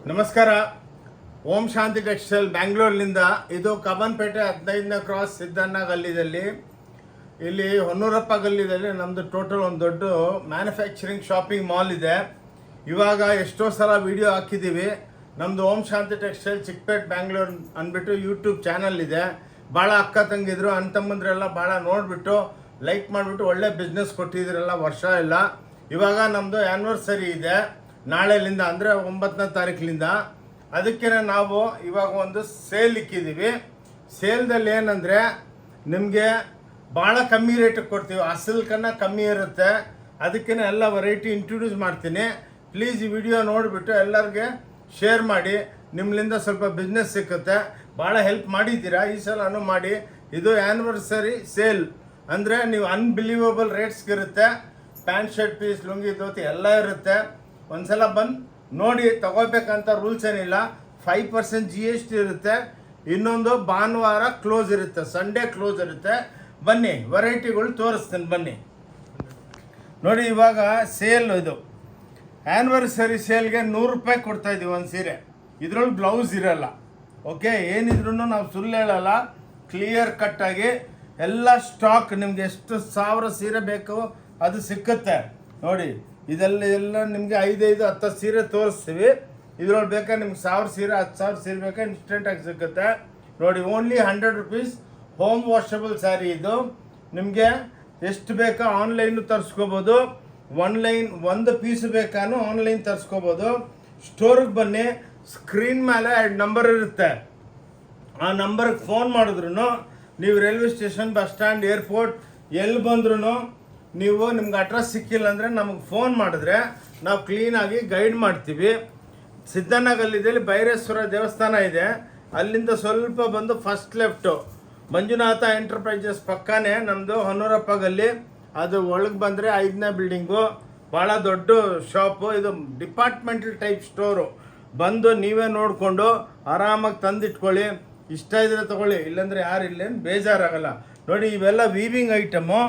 ನಮಸ್ಕಾರ. ಓಂ ಶಾಂತಿ ಟೆಕ್ಸ್ಟೈಲ್ ಬ್ಯಾಂಗ್ಳೂರ್ನಿಂದ. ಇದು ಕಬ್ಬನ್ಪೇಟೆ 15ನೇ ಕ್ರಾಸ್ ಸಿದ್ದಣ್ಣ ಗಲ್ಲಿದಲ್ಲಿ, ಇಲ್ಲಿ ಹೊನ್ನೂರಪ್ಪ ಗಲ್ಲಿದಲ್ಲಿ ನಮ್ಮದು ಟೋಟಲ್ ಒಂದು ದೊಡ್ಡ ಮ್ಯಾನುಫ್ಯಾಕ್ಚರಿಂಗ್ ಶಾಪಿಂಗ್ ಮಾಲ್ ಇದೆ. ಇವಾಗ ಎಷ್ಟೋ ಸಲ ವಿಡಿಯೋ ಹಾಕಿದ್ದೀವಿ. ನಮ್ಮದು ಓಂ ಶಾಂತಿ ಟೆಕ್ಸ್ಟೈಲ್ ಚಿಕ್ಕಪೇಟೆ ಬ್ಯಾಂಗ್ಳೂರ್ ಅಂದ್ಬಿಟ್ಟು ಯೂಟ್ಯೂಬ್ ಚಾನಲ್ ಇದೆ. ಭಾಳ ಅಕ್ಕ ತಂಗಿದ್ರು ಅಣ್ಣ ತಮ್ಮಂದ್ರೆಲ್ಲ ಭಾಳ ನೋಡಿಬಿಟ್ಟು ಲೈಕ್ ಮಾಡಿಬಿಟ್ಟು ಒಳ್ಳೆ ಬಿಸ್ನೆಸ್ ಕೊಟ್ಟಿದ್ರಲ್ಲ ವರ್ಷ ಎಲ್ಲ. ಇವಾಗ ನಮ್ಮದು ಆ್ಯನಿವರ್ಸರಿ ಇದೆ ನಾಳೆಲಿಂದ, ಅಂದರೆ 9ನೇ ತಾರೀಕಿನಿಂದ. ಅದಕ್ಕೆ ನಾವು ಇವಾಗ ಒಂದು ಸೇಲ್ ಇಕ್ಕಿದ್ದೀವಿ. ಸೇಲ್ದಲ್ಲಿ ಏನಂದರೆ ನಿಮಗೆ ಭಾಳ ಕಮ್ಮಿ ರೇಟಿಗೆ ಕೊಡ್ತೀವಿ, ಅಸಲ್ಕನ್ನ ಕಮ್ಮಿ ಇರುತ್ತೆ. ಅದಕ್ಕೆ ಎಲ್ಲ ವೆರೈಟಿ ಇಂಟ್ರೊಡ್ಯೂಸ್ ಮಾಡ್ತೀನಿ. ಪ್ಲೀಸ್ ಈ ವಿಡಿಯೋ ನೋಡಿಬಿಟ್ಟು ಎಲ್ಲರಿಗೆ ಶೇರ್ ಮಾಡಿ, ನಿಮ್ಮಿಂದ ಸ್ವಲ್ಪ ಬಿಸ್ನೆಸ್ ಸಿಕ್ಕುತ್ತೆ. ಭಾಳ ಹೆಲ್ಪ್ ಮಾಡಿದ್ದೀರಾ, ಈ ಸಲನೂ ಮಾಡಿ. ಇದು ಆ್ಯನಿವರ್ಸರಿ ಸೇಲ್ ಅಂದರೆ ನೀವು ಅನ್ಬಿಲೀವಬಲ್ ರೇಟ್ಸ್ಗಿರುತ್ತೆ. Pant shirt piece, lungi, dhoti ಎಲ್ಲ ಇರುತ್ತೆ. ಒಂದ್ಸಲ ಬಂದು ನೋಡಿ, ತಗೋಬೇಕಂತ ರೂಲ್ಸ್ ಏನಿಲ್ಲ. 5% GST ಇರುತ್ತೆ. ಇನ್ನೊಂದು ಭಾನುವಾರ ಕ್ಲೋಸ್ ಇರುತ್ತೆ, ಸಂಡೇ ಕ್ಲೋಸ್ ಇರುತ್ತೆ. ಬನ್ನಿ, ವೆರೈಟಿಗಳು ತೋರಿಸ್ತೀನಿ ಬನ್ನಿ. ನೋಡಿ, ಇವಾಗ ಸೇಲ್ ಇದು ಆ್ಯನಿವರ್ಸರಿ ಸೇಲ್ಗೆ 100 ರೂಪಾಯಿ ಕೊಡ್ತಾಯಿದ್ದೀವಿ ಒಂದು ಸೀರೆ. ಇದ್ರೊಳಗೆ ಬ್ಲೌಸ್ ಇರಲ್ಲ. ಓಕೆ, ಏನಿದ್ರು ನಾವು ಸುಳ್ಳು ಹೇಳಲ್ಲ, ಕ್ಲಿಯರ್ ಕಟ್ಟಾಗಿ ಎಲ್ಲ ಸ್ಟಾಕ್ ನಿಮ್ಗೆ ಎಷ್ಟು 1000 ಸೀರೆ ಬೇಕು ಅದು ಸಿಕ್ಕುತ್ತೆ. ನೋಡಿ, ಇದೆಲ್ಲ ನಿಮಗೆ 5-10 ಸೀರೆ ತೋರಿಸ್ತೀವಿ. ಇದ್ರೊಳಗೆ ಬೇಕಾ ನಿಮ್ಗೆ 1000 ಸೀರೆ 10,000 ಸೀರೆ ಬೇಕಾ ಇನ್ಸ್ಟೆಂಟಾಗಿ ಸಿಗುತ್ತೆ. ನೋಡಿ, only 100 rupees home washable sari. ಇದು ನಿಮಗೆ ಎಷ್ಟು ಬೇಕಾ ಆನ್ಲೈನು ತರಿಸ್ಕೋಬೋದು. ಒಂದು ಪೀಸ್ ಬೇಕಾನು ಆನ್ಲೈನ್ ತರಿಸ್ಕೋಬೋದು. ಸ್ಟೋರಿಗೆ ಬನ್ನಿ, ಸ್ಕ್ರೀನ್ ಮೇಲೆ 2 ನಂಬರ್ ಇರುತ್ತೆ. ಆ ನಂಬರ್ಗೆ ಫೋನ್ ಮಾಡಿದ್ರು ನೀವು railway station, bus stand, airport ಎಲ್ಲಿ ಬಂದ್ರೂ ನೀವು ನಿಮ್ಗೆ ಅಡ್ರೆಸ್ ಸಿಕ್ಕಿಲ್ಲ ಅಂದರೆ ನಮಗೆ ಫೋನ್ ಮಾಡಿದ್ರೆ ನಾವು ಕ್ಲೀನಾಗಿ ಗೈಡ್ ಮಾಡ್ತೀವಿ. ಸಿದ್ದಣ್ಣ ಗಲ್ಲಿದಲ್ಲಿ ಭೈರೇಶ್ವರ ದೇವಸ್ಥಾನ ಇದೆ, ಅಲ್ಲಿಂದ ಸ್ವಲ್ಪ ಬಂದು ಫಸ್ಟ್ ಲೆಫ್ಟು ಮಂಜುನಾಥ ಎಂಟರ್ಪ್ರೈಸಸ್ ಪಕ್ಕನೇ ನಮ್ಮದು ಹೊನ್ನೂರಪ್ಪ ಗಲ್ಲಿ. ಅದು ಒಳಗೆ ಬಂದರೆ 5ನೇ ಬಿಲ್ಡಿಂಗು, ಭಾಳ ದೊಡ್ಡ ಶಾಪು. ಇದು ಡಿಪಾರ್ಟ್ಮೆಂಟಲ್ ಟೈಪ್ ಸ್ಟೋರು. ಬಂದು ನೀವೇ ನೋಡಿಕೊಂಡು ಆರಾಮಾಗಿ ತಂದಿಟ್ಕೊಳ್ಳಿ. ಇಷ್ಟ ಇದ್ರೆ ತೊಗೊಳ್ಳಿ, ಇಲ್ಲಾಂದರೆ ಯಾರು ಇಲ್ಲೇನು ಬೇಜಾರಾಗಲ್ಲ. ನೋಡಿ, ಇವೆಲ್ಲ ವೀವಿಂಗ್ ಐಟಮು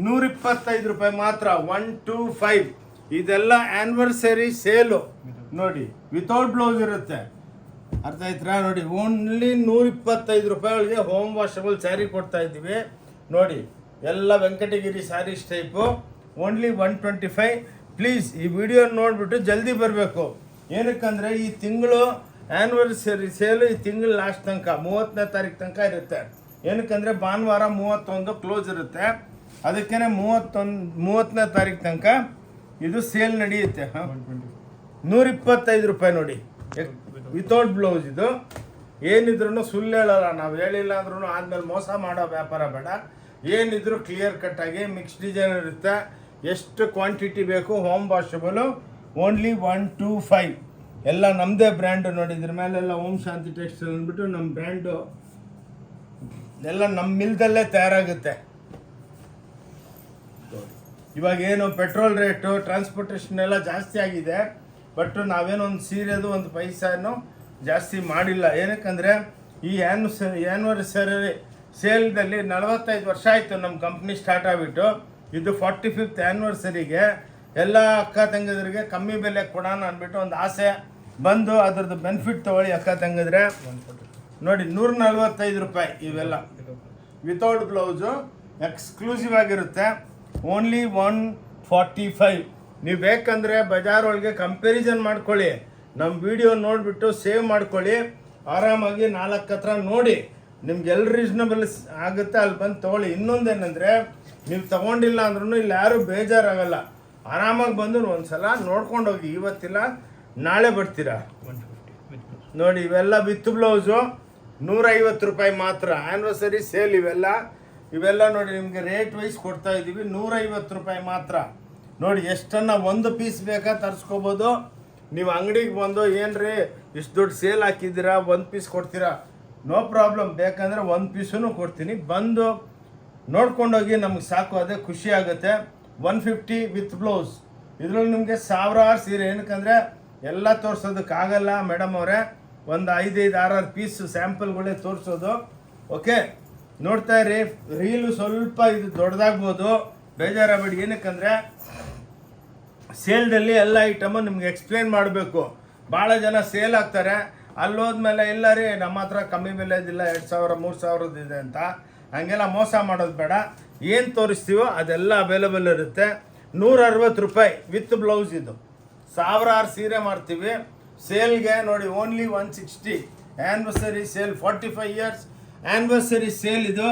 125 ರೂಪಾಯಿ ಮಾತ್ರ. 125. ಇದೆಲ್ಲ ಆ್ಯನಿವರ್ಸರಿ ಸೇಲು. ನೋಡಿ, ವಿತೌಟ್ ಬ್ಲೌಸ್ ಇರುತ್ತೆ, ಅರ್ಥ ಆಯ್ತಾ? ನೋಡಿ, ಓನ್ಲಿ 125 ರೂಪಾಯಿ ಒಳಗೆ ಹೋಮ್ ವಾಷಬಲ್ ಸ್ಯಾರಿ ಕೊಡ್ತಾ ಇದ್ದೀವಿ. ನೋಡಿ, ಎಲ್ಲ Venkatagiri sarees type, only 125. Please ಈ ವಿಡಿಯೋ ನೋಡಿಬಿಟ್ಟು ಜಲ್ದಿ ಬರಬೇಕು. ಏನಕ್ಕಂದರೆ ಈ ತಿಂಗಳು ಆ್ಯನಿವರ್ಸರಿ ಸೇಲು ಈ ತಿಂಗಳು ಲಾಸ್ಟ್ ತನಕ 30ನೇ ತಾರೀಕು ತನಕ ಇರುತ್ತೆ. ಏನಕ್ಕಂದರೆ ಭಾನುವಾರ 31 ಕ್ಲೋಸ್ ಇರುತ್ತೆ. ಅದಕ್ಕೇ 30ನೇ ತಾರೀಕು ತನಕ ಇದು ಸೇಲ್ ನಡೆಯುತ್ತೆ. 125 ರೂಪಾಯಿ. ನೋಡಿ, ವಿತೌಟ್ ಬ್ಲೌಸ್. ಇದು ಏನಿದ್ರು ಸುಳ್ಳು ಹೇಳಲ್ಲ, ನಾವು ಹೇಳಿಲ್ಲ ಅಂದ್ರೂ ಆದಮೇಲೆ ಮೋಸ ಮಾಡೋ ವ್ಯಾಪಾರ ಬೇಡ. ಏನಿದ್ರು ಕ್ಲಿಯರ್ ಕಟ್ಟಾಗಿ ಮಿಕ್ಸ್ ಡಿಸೈನ್ ಇರುತ್ತೆ. ಎಷ್ಟು ಕ್ವಾಂಟಿಟಿ ಬೇಕು ಹೋಮ್ ವಾಷಬಲು, ಓನ್ಲಿ 125. ಎಲ್ಲ ನಮ್ಮದೇ ಬ್ರ್ಯಾಂಡು. ನೋಡಿ, ಇದ್ರ ಮೇಲೆಲ್ಲ ಓಂ ಶಾಂತಿ ಟೆಕ್ಸ್ಟೈಲ್ ಅಂದ್ಬಿಟ್ಟು ನಮ್ಮ ಬ್ರ್ಯಾಂಡು ಎಲ್ಲ ನಮ್ಮ ಮಿಲ್ದಲ್ಲೇ ತಯಾರಾಗುತ್ತೆ. ಇವಾಗ ಏನು ಪೆಟ್ರೋಲ್ ರೇಟು, ಟ್ರಾನ್ಸ್ಪೋರ್ಟೇಷನ್ ಎಲ್ಲ ಜಾಸ್ತಿ ಆಗಿದೆ. ಬಟ್ ನಾವೇನೋ ಒಂದು ಸೀರೆದು ಒಂದು ಪೈಸಾನು ಜಾಸ್ತಿ ಮಾಡಿಲ್ಲ. ಏನಕ್ಕಂದರೆ ಈ ಆ್ಯನಿವರ್ಸರಿ ಸೇಲ್ದಲ್ಲಿ 45 ವರ್ಷ ಆಯಿತು ನಮ್ಮ ಕಂಪ್ನಿ ಸ್ಟಾರ್ಟ್ ಆಗಿಬಿಟ್ಟು. ಇದು 45th ಆ್ಯನಿವರ್ಸರಿಗೆ ಎಲ್ಲ ಅಕ್ಕ ತಂಗಿದ್ರಿಗೆ ಕಮ್ಮಿ ಬೆಲೆ ಕೊಡೋಣ ಅಂದ್ಬಿಟ್ಟು ಒಂದು ಆಸೆ ಬಂದು ಅದ್ರದ್ದು ಬೆನಿಫಿಟ್ ತೊಗೊಳ್ಳಿ ಅಕ್ಕ ತಂಗಿದ್ರೆ. ನೋಡಿ, 145 ರೂಪಾಯಿ ಇವೆಲ್ಲ ವಿತೌಟ್ ಬ್ಲೌಸು, ಎಕ್ಸ್ಕ್ಲೂಸಿವ್ ಆಗಿರುತ್ತೆ. ಓನ್ಲಿ 145. ನೀವು ಬೇಕಂದರೆ ಬಜಾರ್ ಒಳಗೆ ಕಂಪ್ಯಾರಿಸನ್ ಮಾಡ್ಕೊಳ್ಳಿ. ನಮ್ಮ ವಿಡಿಯೋ ನೋಡಿಬಿಟ್ಟು ಸೇವ್ ಮಾಡ್ಕೊಳ್ಳಿ. ಆರಾಮಾಗಿ 4 ಹತ್ರ ನೋಡಿ, ನಿಮ್ಗೆ ಎಲ್ಲಿ ರೀಸನಬಲ್ ಆಗುತ್ತೆ ಅಲ್ಲಿ ಬಂದು ತೊಗೊಳ್ಳಿ. ಇನ್ನೊಂದೇನೆಂದರೆ, ನೀವು ತೊಗೊಂಡಿಲ್ಲ ಅಂದ್ರೂ ಇಲ್ಲಿ ಯಾರೂ ಬೇಜಾರಾಗಲ್ಲ. ಆರಾಮಾಗಿ ಬಂದು ಒಂದು ಸಲ ನೋಡ್ಕೊಂಡು ಹೋಗಿ. ಇವತ್ತಿಲ್ಲ ನಾಳೆ ಬರ್ತೀರಾ. ನೋಡಿ, ಇವೆಲ್ಲ ವಿತ್ ಬ್ಲೌಸು 150 ರೂಪಾಯಿ ಮಾತ್ರ. ಆ್ಯನಿವರ್ಸರಿ ಸೇಲ್ ಇವೆಲ್ಲ ನೋಡಿ, ನಿಮಗೆ ರೇಟ್ ವೈಸ್ ಕೊಡ್ತಾ ಇದ್ದೀವಿ. 150 ರೂಪಾಯಿ ಮಾತ್ರ. ನೋಡಿ, ಎಷ್ಟನ್ನ ಒಂದು ಪೀಸ್ ಬೇಕಾ ತರಿಸ್ಕೋಬೋದು. ನೀವು ಅಂಗಡಿಗೆ ಬಂದು ಏನ್ರಿ ಇಷ್ಟು ದುಡ್ಡು ಸೇಲ್ ಹಾಕಿದ್ದೀರಾ, ಒಂದು ಪೀಸ್ ಕೊಡ್ತೀರಾ, ನೋ ಪ್ರಾಬ್ಲಮ್. ಬೇಕಂದರೆ ಒಂದು ಪೀಸೂ ಕೊಡ್ತೀನಿ. ಬಂದು ನೋಡ್ಕೊಂಡೋಗಿ, ನಮ್ಗೆ ಸಾಕು, ಅದೇ ಖುಷಿ ಆಗುತ್ತೆ. 150 ವಿತ್ ಬ್ಲೌಸ್. ಇದ್ರಲ್ಲಿ ನಿಮಗೆ 1000 ಸೀರೆ. ಏನಕ್ಕಂದರೆ ಎಲ್ಲ ತೋರಿಸೋದಕ್ಕಾಗಲ್ಲ ಮೇಡಮ್ ಅವರೇ. ಒಂದು 5-6 ಪೀಸ್ ಸ್ಯಾಂಪಲ್ಗಳೇ ತೋರಿಸೋದು. ಓಕೆ, ನೋಡ್ತಾ ಇರಿ. ರೀಲು ಸ್ವಲ್ಪ ಇದು ದೊಡ್ಡದಾಗ್ಬೋದು, ಬೇಜಾರಾಗಬೇಡಿ. ಏನಕ್ಕಂದರೆ ಸೇಲ್ದಲ್ಲಿ ಎಲ್ಲ ಐಟಮು ನಿಮ್ಗೆ ಎಕ್ಸ್ಪ್ಲೇನ್ ಮಾಡಬೇಕು. ಭಾಳ ಜನ ಸೇಲ್ ಆಗ್ತಾರೆ, ಅಲ್ಲೋದ್ಮೇಲೆ ಇಲ್ಲ ರೀ ನಮ್ಮ ಹತ್ರ ಕಮ್ಮಿ ಬೆಲೆದಿಲ್ಲ 2000 3000 ಇದೆ ಅಂತ. ಹಂಗೆಲ್ಲ ಮೋಸ ಮಾಡೋದು ಬೇಡ. ಏನು ತೋರಿಸ್ತೀವೋ ಅದೆಲ್ಲ ಅವೈಲೇಬಲ್ ಇರುತ್ತೆ. 160 ರೂಪಾಯಿ ವಿತ್ ಬ್ಲೌಸ್. ಇದು ಸಾವಿರಾರು ಸೀರೆ ಮಾಡ್ತೀವಿ ಸೇಲ್ಗೆ ನೋಡಿ. Only 160 anniversary sale, 45 years anniversary sale. ಇದು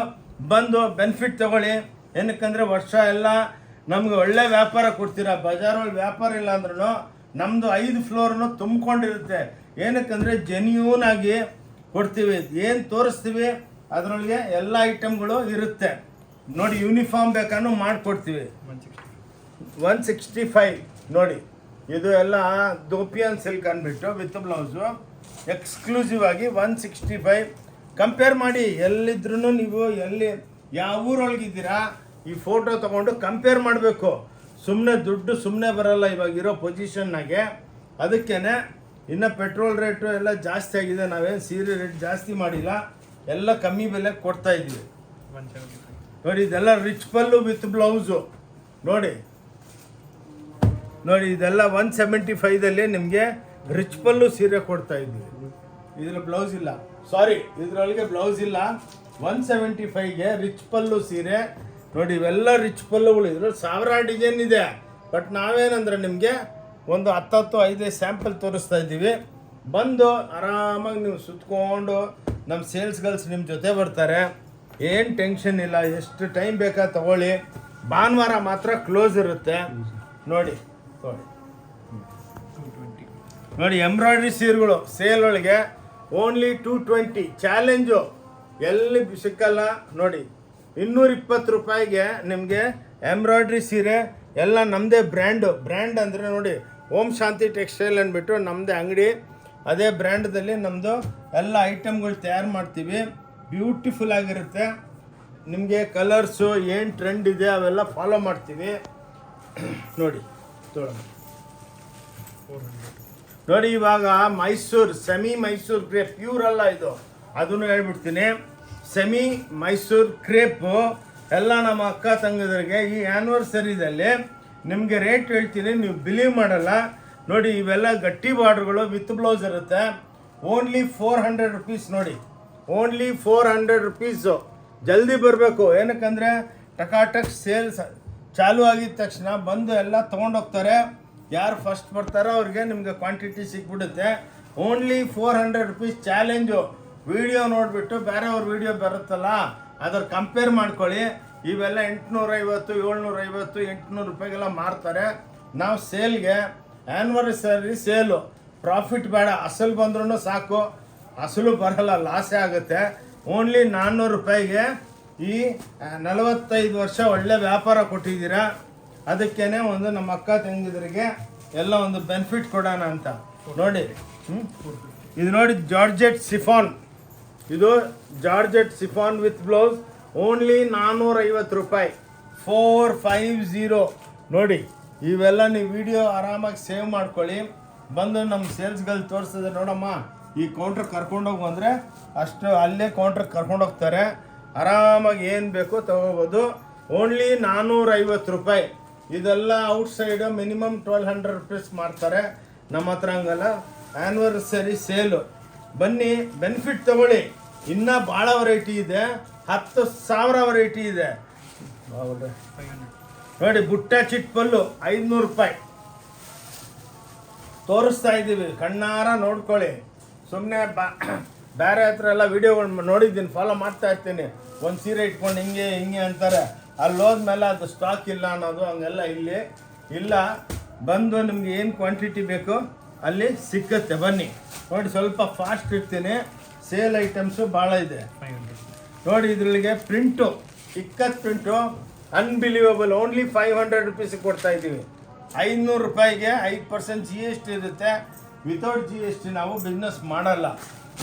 ಬಂದು ಬೆನಿಫಿಟ್ ತಗೊಳ್ಳಿ. ಏನಕ್ಕಂದರೆ ವರ್ಷ ಎಲ್ಲ ನಮ್ಗೆ ಒಳ್ಳೆ ವ್ಯಾಪಾರ ಕೊಡ್ತೀರಾ. ಬಜಾರಲ್ಲಿ ವ್ಯಾಪಾರ ಇಲ್ಲ ಅಂದ್ರೂ ನಮ್ಮದು 5 ಫ್ಲೋರ್ನು ತುಂಬಿಕೊಂಡಿರುತ್ತೆ. ಏನಕ್ಕಂದರೆ ಜೆನ್ಯೂನ್ ಆಗಿ ಕೊಡ್ತೀವಿ. ಏನು ತೋರಿಸ್ತೀವಿ ಅದರೊಳಗೆ ಎಲ್ಲ ಐಟಮ್ಗಳು ಇರುತ್ತೆ ನೋಡಿ. ಯೂನಿಫಾರ್ಮ್ ಬೇಕಾದ್ರೂ ಮಾಡಿಕೊಡ್ತೀವಿ. 165 ನೋಡಿ. ಇದು ಎಲ್ಲ ದೋಪಿಯನ್ ಸಿಲ್ಕ್ ಅಂದ್ಬಿಟ್ಟು ವಿತ್ ಬ್ಲೌಸು ಎಕ್ಸ್ಕ್ಲೂಸಿವ್ ಆಗಿ 165. ಕಂಪೇರ್ ಮಾಡಿ, ಎಲ್ಲಿದ್ರೂ ನೀವು ಎಲ್ಲಿ ಯಾವ ಊರೊಳಗಿದ್ದೀರಾ ಈ ಫೋಟೋ ತೊಗೊಂಡು ಕಂಪೇರ್ ಮಾಡಬೇಕು. ಸುಮ್ಮನೆ ದುಡ್ಡು ಸುಮ್ಮನೆ ಬರಲ್ಲ ಇವಾಗಿರೋ ಪೊಸಿಷನ್ನಾಗೆ. ಅದಕ್ಕೇ ಇನ್ನು ಪೆಟ್ರೋಲ್ ರೇಟು ಎಲ್ಲ ಜಾಸ್ತಿ ಆಗಿದೆ. ನಾವೇನು ಸೀರೆ ರೇಟ್ ಜಾಸ್ತಿ ಮಾಡಿಲ್ಲ, ಎಲ್ಲ ಕಮ್ಮಿ ಬೆಲೆ ಕೊಡ್ತಾ ಇದ್ದೀವಿ ನೋಡಿ. ಇದೆಲ್ಲ ರಿಚ್ ಪಲ್ಲು ವಿತ್ ಬ್ಲೌಸು ನೋಡಿ. ಇದೆಲ್ಲ 175ದಲ್ಲಿ ನಿಮಗೆ ರಿಚ್ ಪಲ್ಲು ಸೀರೆ ಕೊಡ್ತಾ ಇದ್ದೀವಿ. ಇದ್ರ ಬ್ಲೌಸ್ ಇಲ್ಲ, ಸಾರಿ ಇದರೊಳಗೆ ಬ್ಲೌಸ್ ಇಲ್ಲ. 175ಗೆ ರಿಚ್ ಪಲ್ಲು ಸೀರೆ ನೋಡಿ. ಇವೆಲ್ಲ ರಿಚ್ ಪಲ್ಲುಗಳು. ಇದ್ರಲ್ಲಿ ಸಾವಿರಾರು ಡಿಸೈನ್ ಇದೆ. ಬಟ್ ನಾವೇನಂದ್ರೆ ನಿಮಗೆ ಒಂದು 10-5 ಸ್ಯಾಂಪಲ್ ತೋರಿಸ್ತಾ ಇದ್ದೀವಿ. ಬಂದು ಆರಾಮಾಗಿ ನೀವು ಸುತ್ಕೊಂಡು ನಮ್ಮ ಸೇಲ್ಸ್ ಗರ್ಲ್ಸ್ ನಿಮ್ಮ ಜೊತೆ ಬರ್ತಾರೆ. ಏನು ಟೆನ್ಷನ್ ಇಲ್ಲ. ಎಷ್ಟು ಟೈಮ್ ಬೇಕಾ ತಗೊಳ್ಳಿ. ಭಾನುವಾರ ಮಾತ್ರ ಕ್ಲೋಸ್ ಇರುತ್ತೆ ನೋಡಿ. ನೋಡಿ ಎಂಬ್ರಾಯ್ಡ್ರಿ ಸೀರೆಗಳು ಸೇಲ್ ಒಳಗೆ ಓನ್ಲಿ 220. ಚಾಲೆಂಜು ಎಲ್ಲಿ ಸಿಕ್ಕಲ್ಲ ನೋಡಿ. 220 ರೂಪಾಯಿಗೆ ನಿಮಗೆ ಎಂಬ್ರಾಯ್ಡ್ರಿ ಸೀರೆ ಎಲ್ಲ ನಮ್ಮದೇ ಬ್ರ್ಯಾಂಡ್ ಅಂದರೆ ನೋಡಿ ಓಂ ಶಾಂತಿ ಟೆಕ್ಸ್ಟೈಲ್ ಅಂದ್ಬಿಟ್ಟು ನಮ್ಮದೇ ಅಂಗಡಿ. ಅದೇ ಬ್ರ್ಯಾಂಡ್ದಲ್ಲಿ ನಮ್ಮದು ಎಲ್ಲ ಐಟಮ್ಗಳು ತಯಾರು ಮಾಡ್ತೀವಿ. ಬ್ಯೂಟಿಫುಲ್ ಆಗಿರುತ್ತೆ. ನಿಮಗೆ ಕಲರ್ಸು ಏನು ಟ್ರೆಂಡ್ ಇದೆ ಅವೆಲ್ಲ ಫಾಲೋ ಮಾಡ್ತೀವಿ ನೋಡಿ. ನೋಡಿ ಇವಾಗ Mysuru semi Mysuru crepe pure ಅಲ್ಲ ಇದು, ಅದನ್ನು ಹೇಳ್ಬಿಡ್ತೀನಿ. ಸೆಮಿ ಮೈಸೂರು ಕ್ರೇಪು ಎಲ್ಲ ನಮ್ಮ ಅಕ್ಕ ತಂಗಿದರಿಗೆ ಈ ಆ್ಯನಿವರ್ಸರಿದಲ್ಲಿ ನಿಮಗೆ ರೇಟ್ ಹೇಳ್ತೀನಿ, ನೀವು ಬಿಲೀವ್ ಮಾಡಲ್ಲ ನೋಡಿ. ಇವೆಲ್ಲ ಗಟ್ಟಿ ಬಾರ್ಡ್ರುಗಳು ವಿತ್ ಬ್ಲೌಸ್ ಇರುತ್ತೆ. ಓನ್ಲಿ 400 ರುಪೀಸ್ ನೋಡಿ. Only 400 rupees. ಜಲ್ದಿ ಬರಬೇಕು. ಏನಕ್ಕಂದರೆ ಟಕಾಟಕ್ ಸೇಲ್ಸ್ ಚಾಲು ಆಗಿದ ತಕ್ಷಣ ಬಂದು ಎಲ್ಲ ತೊಗೊಂಡೋಗ್ತಾರೆ. ಯಾರು ಫಸ್ಟ್ ಬರ್ತಾರೋ ಅವ್ರಿಗೆ ನಿಮಗೆ ಕ್ವಾಂಟಿಟಿ ಸಿಕ್ಬಿಡುತ್ತೆ. Only 400 rupees challenge. ವಿಡಿಯೋ ನೋಡಿಬಿಟ್ಟು ಬೇರೆಯವ್ರ ವಿಡಿಯೋ ಬರುತ್ತಲ್ಲ ಅದ್ರ ಕಂಪೇರ್ ಮಾಡ್ಕೊಳ್ಳಿ. ಇವೆಲ್ಲ 850 750 800 ರೂಪಾಯಿಗೆಲ್ಲ ಮಾರ್ತಾರೆ. ನಾವು ಸೇಲ್ಗೆ ಆ್ಯನಿವರ್ಸರಿ ಸೇಲು, ಪ್ರಾಫಿಟ್ ಬೇಡ, ಅಸಲು ಬಂದ್ರೂ ಸಾಕು. ಅಸಲು ಬರಲ್ಲ, ಲಾಸೇ ಆಗುತ್ತೆ. ಓನ್ಲಿ 400 ರೂಪಾಯಿಗೆ ಈ 45 ವರ್ಷ ಒಳ್ಳೆ ವ್ಯಾಪಾರ ಕೊಟ್ಟಿದ್ದೀರಾ. ಅದಕ್ಕೇ ಒಂದು ನಮ್ಮ ಅಕ್ಕ ತಂಗಿದರಿಗೆ ಎಲ್ಲ ಒಂದು ಬೆನಿಫಿಟ್ ಕೊಡೋಣ ಅಂತ ನೋಡಿ. ಇದು ನೋಡಿ ಜಾರ್ಜೆಟ್ ಸಿಫಾನ್. ಇದು georgette chiffon with blouse only 450 ರೂಪಾಯಿ. 450 ನೋಡಿ. ಇವೆಲ್ಲ ನೀವು ವಿಡಿಯೋ ಆರಾಮಾಗಿ ಸೇವ್ ಮಾಡ್ಕೊಳ್ಳಿ. ಬಂದು ನಮ್ಮ ಸೇಲ್ಸ್ಗಳು ತೋರಿಸ್ತದೆ ನೋಡಮ್ಮ, ಈ ಕೌಂಟ್ರ್ ಕರ್ಕೊಂಡೋಗಿ ಬಂದರೆ ಅಷ್ಟು ಅಲ್ಲೇ ಕೌಂಟ್ರ್ ಕರ್ಕೊಂಡೋಗ್ತಾರೆ. ಆರಾಮಾಗಿ ಏನು ಬೇಕೋ ತೊಗೋಬೋದು. ಓನ್ಲಿ 450 ರೂಪಾಯಿ. ಇದೆಲ್ಲ ಔಟ್ಸೈಡು ಮಿನಿಮಮ್ 1200 ರುಪೀಸ್ ಮಾಡ್ತಾರೆ. ನಮ್ಮ ಹತ್ರ ಹಂಗಲ್ಲ, ಆ್ಯನಿವರ್ಸರಿ ಸೇಲು. ಬನ್ನಿ ಬೆನಿಫಿಟ್ ತಗೊಳ್ಳಿ. ಇನ್ನೂ ಭಾಳ ವೆರೈಟಿ ಇದೆ, 10,000 ವೆರೈಟಿ ಇದೆ ನೋಡಿ. ಬುಟ್ಟ ಚಿಟ್ ಪಲ್ಲು 500 ರೂಪಾಯಿ ತೋರಿಸ್ತಾ ಇದ್ದೀವಿ. ಕಣ್ಣಾರ ನೋಡ್ಕೊಳ್ಳಿ. ಸುಮ್ಮನೆ ಬೇರೆ ಹತ್ರ ಎಲ್ಲ ವೀಡಿಯೋಗಳು ನೋಡಿದ್ದೀನಿ, ಫಾಲೋ ಮಾಡ್ತಾ ಇರ್ತೀನಿ. ಒಂದು ಸೀರೆ ಇಟ್ಕೊಂಡು ಹಿಂಗೆ ಅಂತಾರೆ. ಅಲ್ಲಿ ಹೋದ್ಮೇಲೆ ಅದು ಸ್ಟಾಕ್ ಇಲ್ಲ ಅನ್ನೋದು ಹಂಗೆಲ್ಲ ಇಲ್ಲಿ ಇಲ್ಲ. ಬಂದು ನಿಮ್ಗೆ ಏನು ಕ್ವಾಂಟಿಟಿ ಬೇಕು ಅಲ್ಲಿ ಸಿಕ್ಕತ್ತೆ. ಬನ್ನಿ ನೋಡಿ. ಸ್ವಲ್ಪ ಫಾಸ್ಟ್ ಇರ್ತೀನಿ. ಸೇಲ್ ಐಟಮ್ಸು ಭಾಳ ಇದೆ ನೋಡಿ. ಇದ್ರೊಳಗೆ ಪ್ರಿಂಟು ಚಿಕ್ಕದ ಪ್ರಿಂಟು ಅನ್ಬಿಲೀವಬಲ್. ಓನ್ಲಿ 500 ರುಪೀಸಿಗೆ ಕೊಡ್ತಾ ಇದ್ದೀವಿ. 500 ರೂಪಾಯಿಗೆ 5% GST ಇರುತ್ತೆ. ವಿತೌಟ್ GST ನಾವು ಬಿಸ್ನೆಸ್ ಮಾಡಲ್ಲ.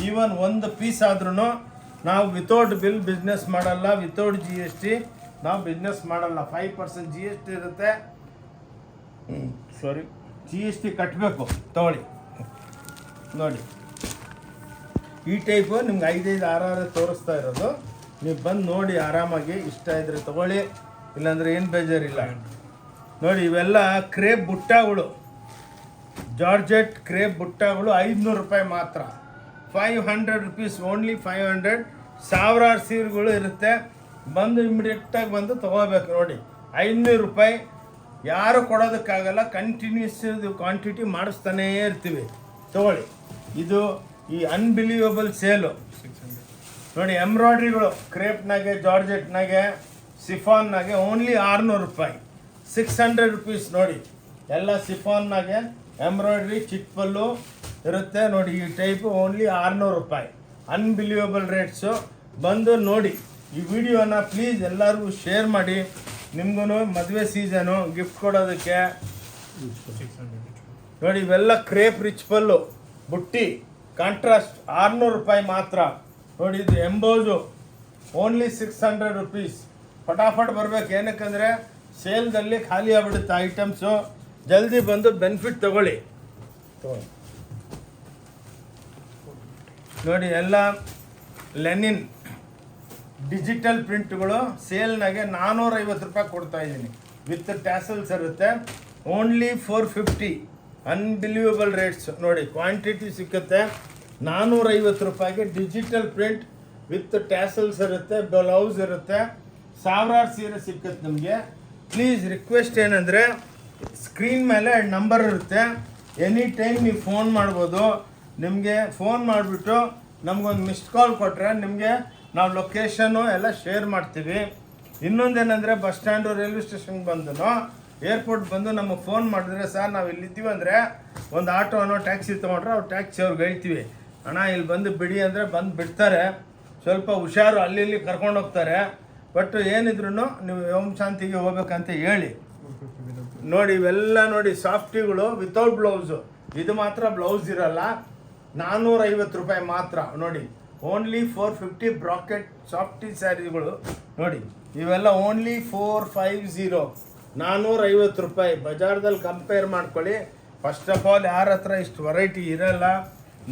ಈವನ್ ಒಂದು ಪೀಸ್ ಆದ್ರೂ ನಾವು ವಿತೌಟ್ ಬಿಲ್ ಬಿಸ್ನೆಸ್ ಮಾಡಲ್ಲ. ವಿತೌಟ್ GST ನಾವು ಬಿಸ್ನೆಸ್ ಮಾಡಲ್ಲ. 5% GST ಇರುತ್ತೆ. ಸಾರಿ, GST ಕಟ್ಟಬೇಕು. ತಗೊಳ್ಳಿ ನೋಡಿ. ಈ ಟೈಪು ನಿಮ್ಗೆ 5-5 6 ತೋರಿಸ್ತಾ ಇರೋದು. ನೀವು ಬಂದು ನೋಡಿ ಆರಾಮಾಗಿ. ಇಷ್ಟ ಇದ್ರೆ ತೊಗೊಳ್ಳಿ, ಇಲ್ಲಾಂದರೆ ಏನು ಬೇಜಾರಿಲ್ಲ ನೋಡಿ. ಇವೆಲ್ಲ ಕ್ರೇಪ್ ಬುಟ್ಟಗಳು ಜಾರ್ಜೆಟ್ ಕ್ರೇಪ್ ಬುಟ್ಟಗಳು 500 ರೂಪಾಯಿ ಮಾತ್ರ. 500 rupees, ಓನ್ಲಿ 500. ಸಾವಿರಾರು ಸೀರೆಗಳು ಇರುತ್ತೆ, ಬಂದು ಇಮಿಡಿಯೇಟಾಗಿ ಬಂದು ತೊಗೋಬೇಕು. ನೋಡಿ 500 ರೂಪಾಯಿ ಯಾರು ಕೊಡೋದಕ್ಕಾಗಲ್ಲ, ಕಂಟಿನ್ಯೂಸ್ ಕ್ವಾಂಟಿಟಿ ಮಾಡಿಸ್ತಾನೇ ಇರ್ತೀವಿ. ತೊಗೊಳ್ಳಿ, ಇದು ಈ ಅನ್ಬಿಲೀವಬಲ್ ಸೇಲು. ನೋಡಿ ಎಂಬ್ರಾಯ್ಡ್ರಿಗಳು ಕ್ರೇಪ್ನಾಗೆ, ಜಾರ್ಜೆಟ್ನಾಗೆ, ಸಿಫಾನ್ನಾಗೆ ಓನ್ಲಿ 600 ರೂಪಾಯಿ. 600 rupees. ನೋಡಿ ಎಲ್ಲ ಸಿಫಾನ್ನಾಗೆ ಎಂಬ್ರಾಯ್ಡ್ರಿ ಚಿಟ್ಪಲ್ಲು ಇರುತ್ತೆ. ನೋಡಿ ಈ ಟೈಪು ಓನ್ಲಿ 600 ರೂಪಾಯಿ. Unbelievable rates. ಬಂದು ನೋಡಿ ಈ ವಿಡಿಯೋನ ಪ್ಲೀಸ್ ಎಲ್ಲರಿಗೂ ಶೇರ್ ಮಾಡಿ. ನಿಮಗೂ ಮದುವೆ ಸೀಸನು ಗಿಫ್ಟ್ ಕೊಡೋದಕ್ಕೆ. ನೋಡಿ ಇವೆಲ್ಲ ಕ್ರೇಪ್ ರಿಚ್ ಪಲ್ಲು ಬುಟ್ಟಿ ಕಾಂಟ್ರಾಸ್ಟ್ 600 ರೂಪಾಯಿ ಮಾತ್ರ. ನೋಡಿ ಇದು ಎಂಬೋಸು ಓನ್ಲಿ 600 rupees. ಫಟಾಫಟ್ ಬರಬೇಕು, ಏನಕ್ಕಂದರೆ ಸೇಲ್ದಲ್ಲಿ ಖಾಲಿ ಆಗ್ಬಿಡುತ್ತೆ ಐಟಮ್ಸು. ಜಲ್ದಿ ಬಂದು ಬೆನಿಫಿಟ್ ತಗೊಳ್ಳಿ. ನೋಡಿ ಎಲ್ಲ ಲೆನಿನ್ ಡಿಜಿಟಲ್ ಪ್ರಿಂಟ್ಗಳು ಸೇಲ್ನಾಗೆ 450 ರೂಪಾಯಿ ಕೊಡ್ತಾ ಇದ್ದೀನಿ. ವಿತ್ ಟ್ಯಾಸಲ್ಸ್ ಇರುತ್ತೆ. ಓನ್ಲಿ 450. Unbelievable rates. ನೋಡಿ ಕ್ವಾಂಟಿಟಿ ಸಿಕ್ಕುತ್ತೆ. 450 ರೂಪಾಯಿಗೆ ಡಿಜಿಟಲ್ ಪ್ರಿಂಟ್ ವಿತ್ ಟ್ಯಾಸಲ್ಸ್ ಇರುತ್ತೆ, ಬ್ಲೌಸ್ ಇರುತ್ತೆ, ಸಾವಿರಾರು ಸೀರೆ ಸಿಕ್ಕುತ್ತೆ ನಿಮಗೆ. ಪ್ಲೀಸ್ ರಿಕ್ವೆಸ್ಟ್ ಏನಂದರೆ ಸ್ಕ್ರೀನ್ ಮೇಲೆ ನಂಬರ್ ಇರುತ್ತೆ, ಎನಿ ಟೈಮ್ ನೀವು ಫೋನ್ ಮಾಡ್ಬೋದು. ನಿಮಗೆ ಫೋನ್ ಮಾಡಿಬಿಟ್ಟು ನಮಗೊಂದು ಮಿಸ್ಡ್ ಕಾಲ್ ಕೊಟ್ಟರೆ ನಿಮಗೆ ನಾವು ಲೊಕೇಶನ್ನು ಎಲ್ಲ ಶೇರ್ ಮಾಡ್ತೀವಿ. ಇನ್ನೊಂದೇನೆಂದರೆ ಬಸ್ ಸ್ಟ್ಯಾಂಡು, ರೈಲ್ವೆ ಸ್ಟೇಷನ್ಗೆ ಬಂದು, ಏರ್ಪೋರ್ಟ್ ಬಂದು ನಮಗೆ ಫೋನ್ ಮಾಡಿದ್ರೆ, ಸರ್ ನಾವು ಇಲ್ಲಿದ್ದೀವಿ ಅಂದರೆ ಒಂದು ಆಟೋನೋ ಟ್ಯಾಕ್ಸಿ ತೊಗೊಂಡ್ರೆ ಅವ್ರು ಟ್ಯಾಕ್ಸಿ ಅವ್ರಿಗೆ ಹೇಳ್ತೀವಿ, ಅಣ್ಣ ಇಲ್ಲಿ ಬಂದು ಬಿಡಿ ಅಂದರೆ ಬಂದು ಬಿಡ್ತಾರೆ. ಸ್ವಲ್ಪ ಹುಷಾರು, ಅಲ್ಲಿ ಇಲ್ಲಿ ಕರ್ಕೊಂಡು ಹೋಗ್ತಾರೆ. ಬಟ್ ಏನಿದ್ರು ನೀವು ಓಂ ಶಾಂತಿಗೆ ಹೋಗ್ಬೇಕಂತ ಹೇಳಿ. ನೋಡಿ ಇವೆಲ್ಲ ನೋಡಿ ಸಾಫ್ಟಿಗಳು ವಿತೌಟ್ ಬ್ಲೌಸು. ಇದು ಮಾತ್ರ ಬ್ಲೌಸ್ ಇರಲ್ಲ. 450 ರೂಪಾಯಿ ಮಾತ್ರ. ನೋಡಿ ಓನ್ಲಿ 450 ಬ್ರಾಕೆಟ್ ಸಾಫ್ಟಿ ಸ್ಯಾರಿಗಳು. ನೋಡಿ ಇವೆಲ್ಲ ಓನ್ಲಿ 450. 450 ರೂಪಾಯಿ. ಬಜಾರ್ದಲ್ಲಿ ಕಂಪೇರ್ ಮಾಡ್ಕೊಳ್ಳಿ. ಫಸ್ಟ್ ಆಫ್ ಆಲ್ ಯಾರ ಹತ್ರ ಇಷ್ಟು ವೆರೈಟಿ ಇರಲ್ಲ.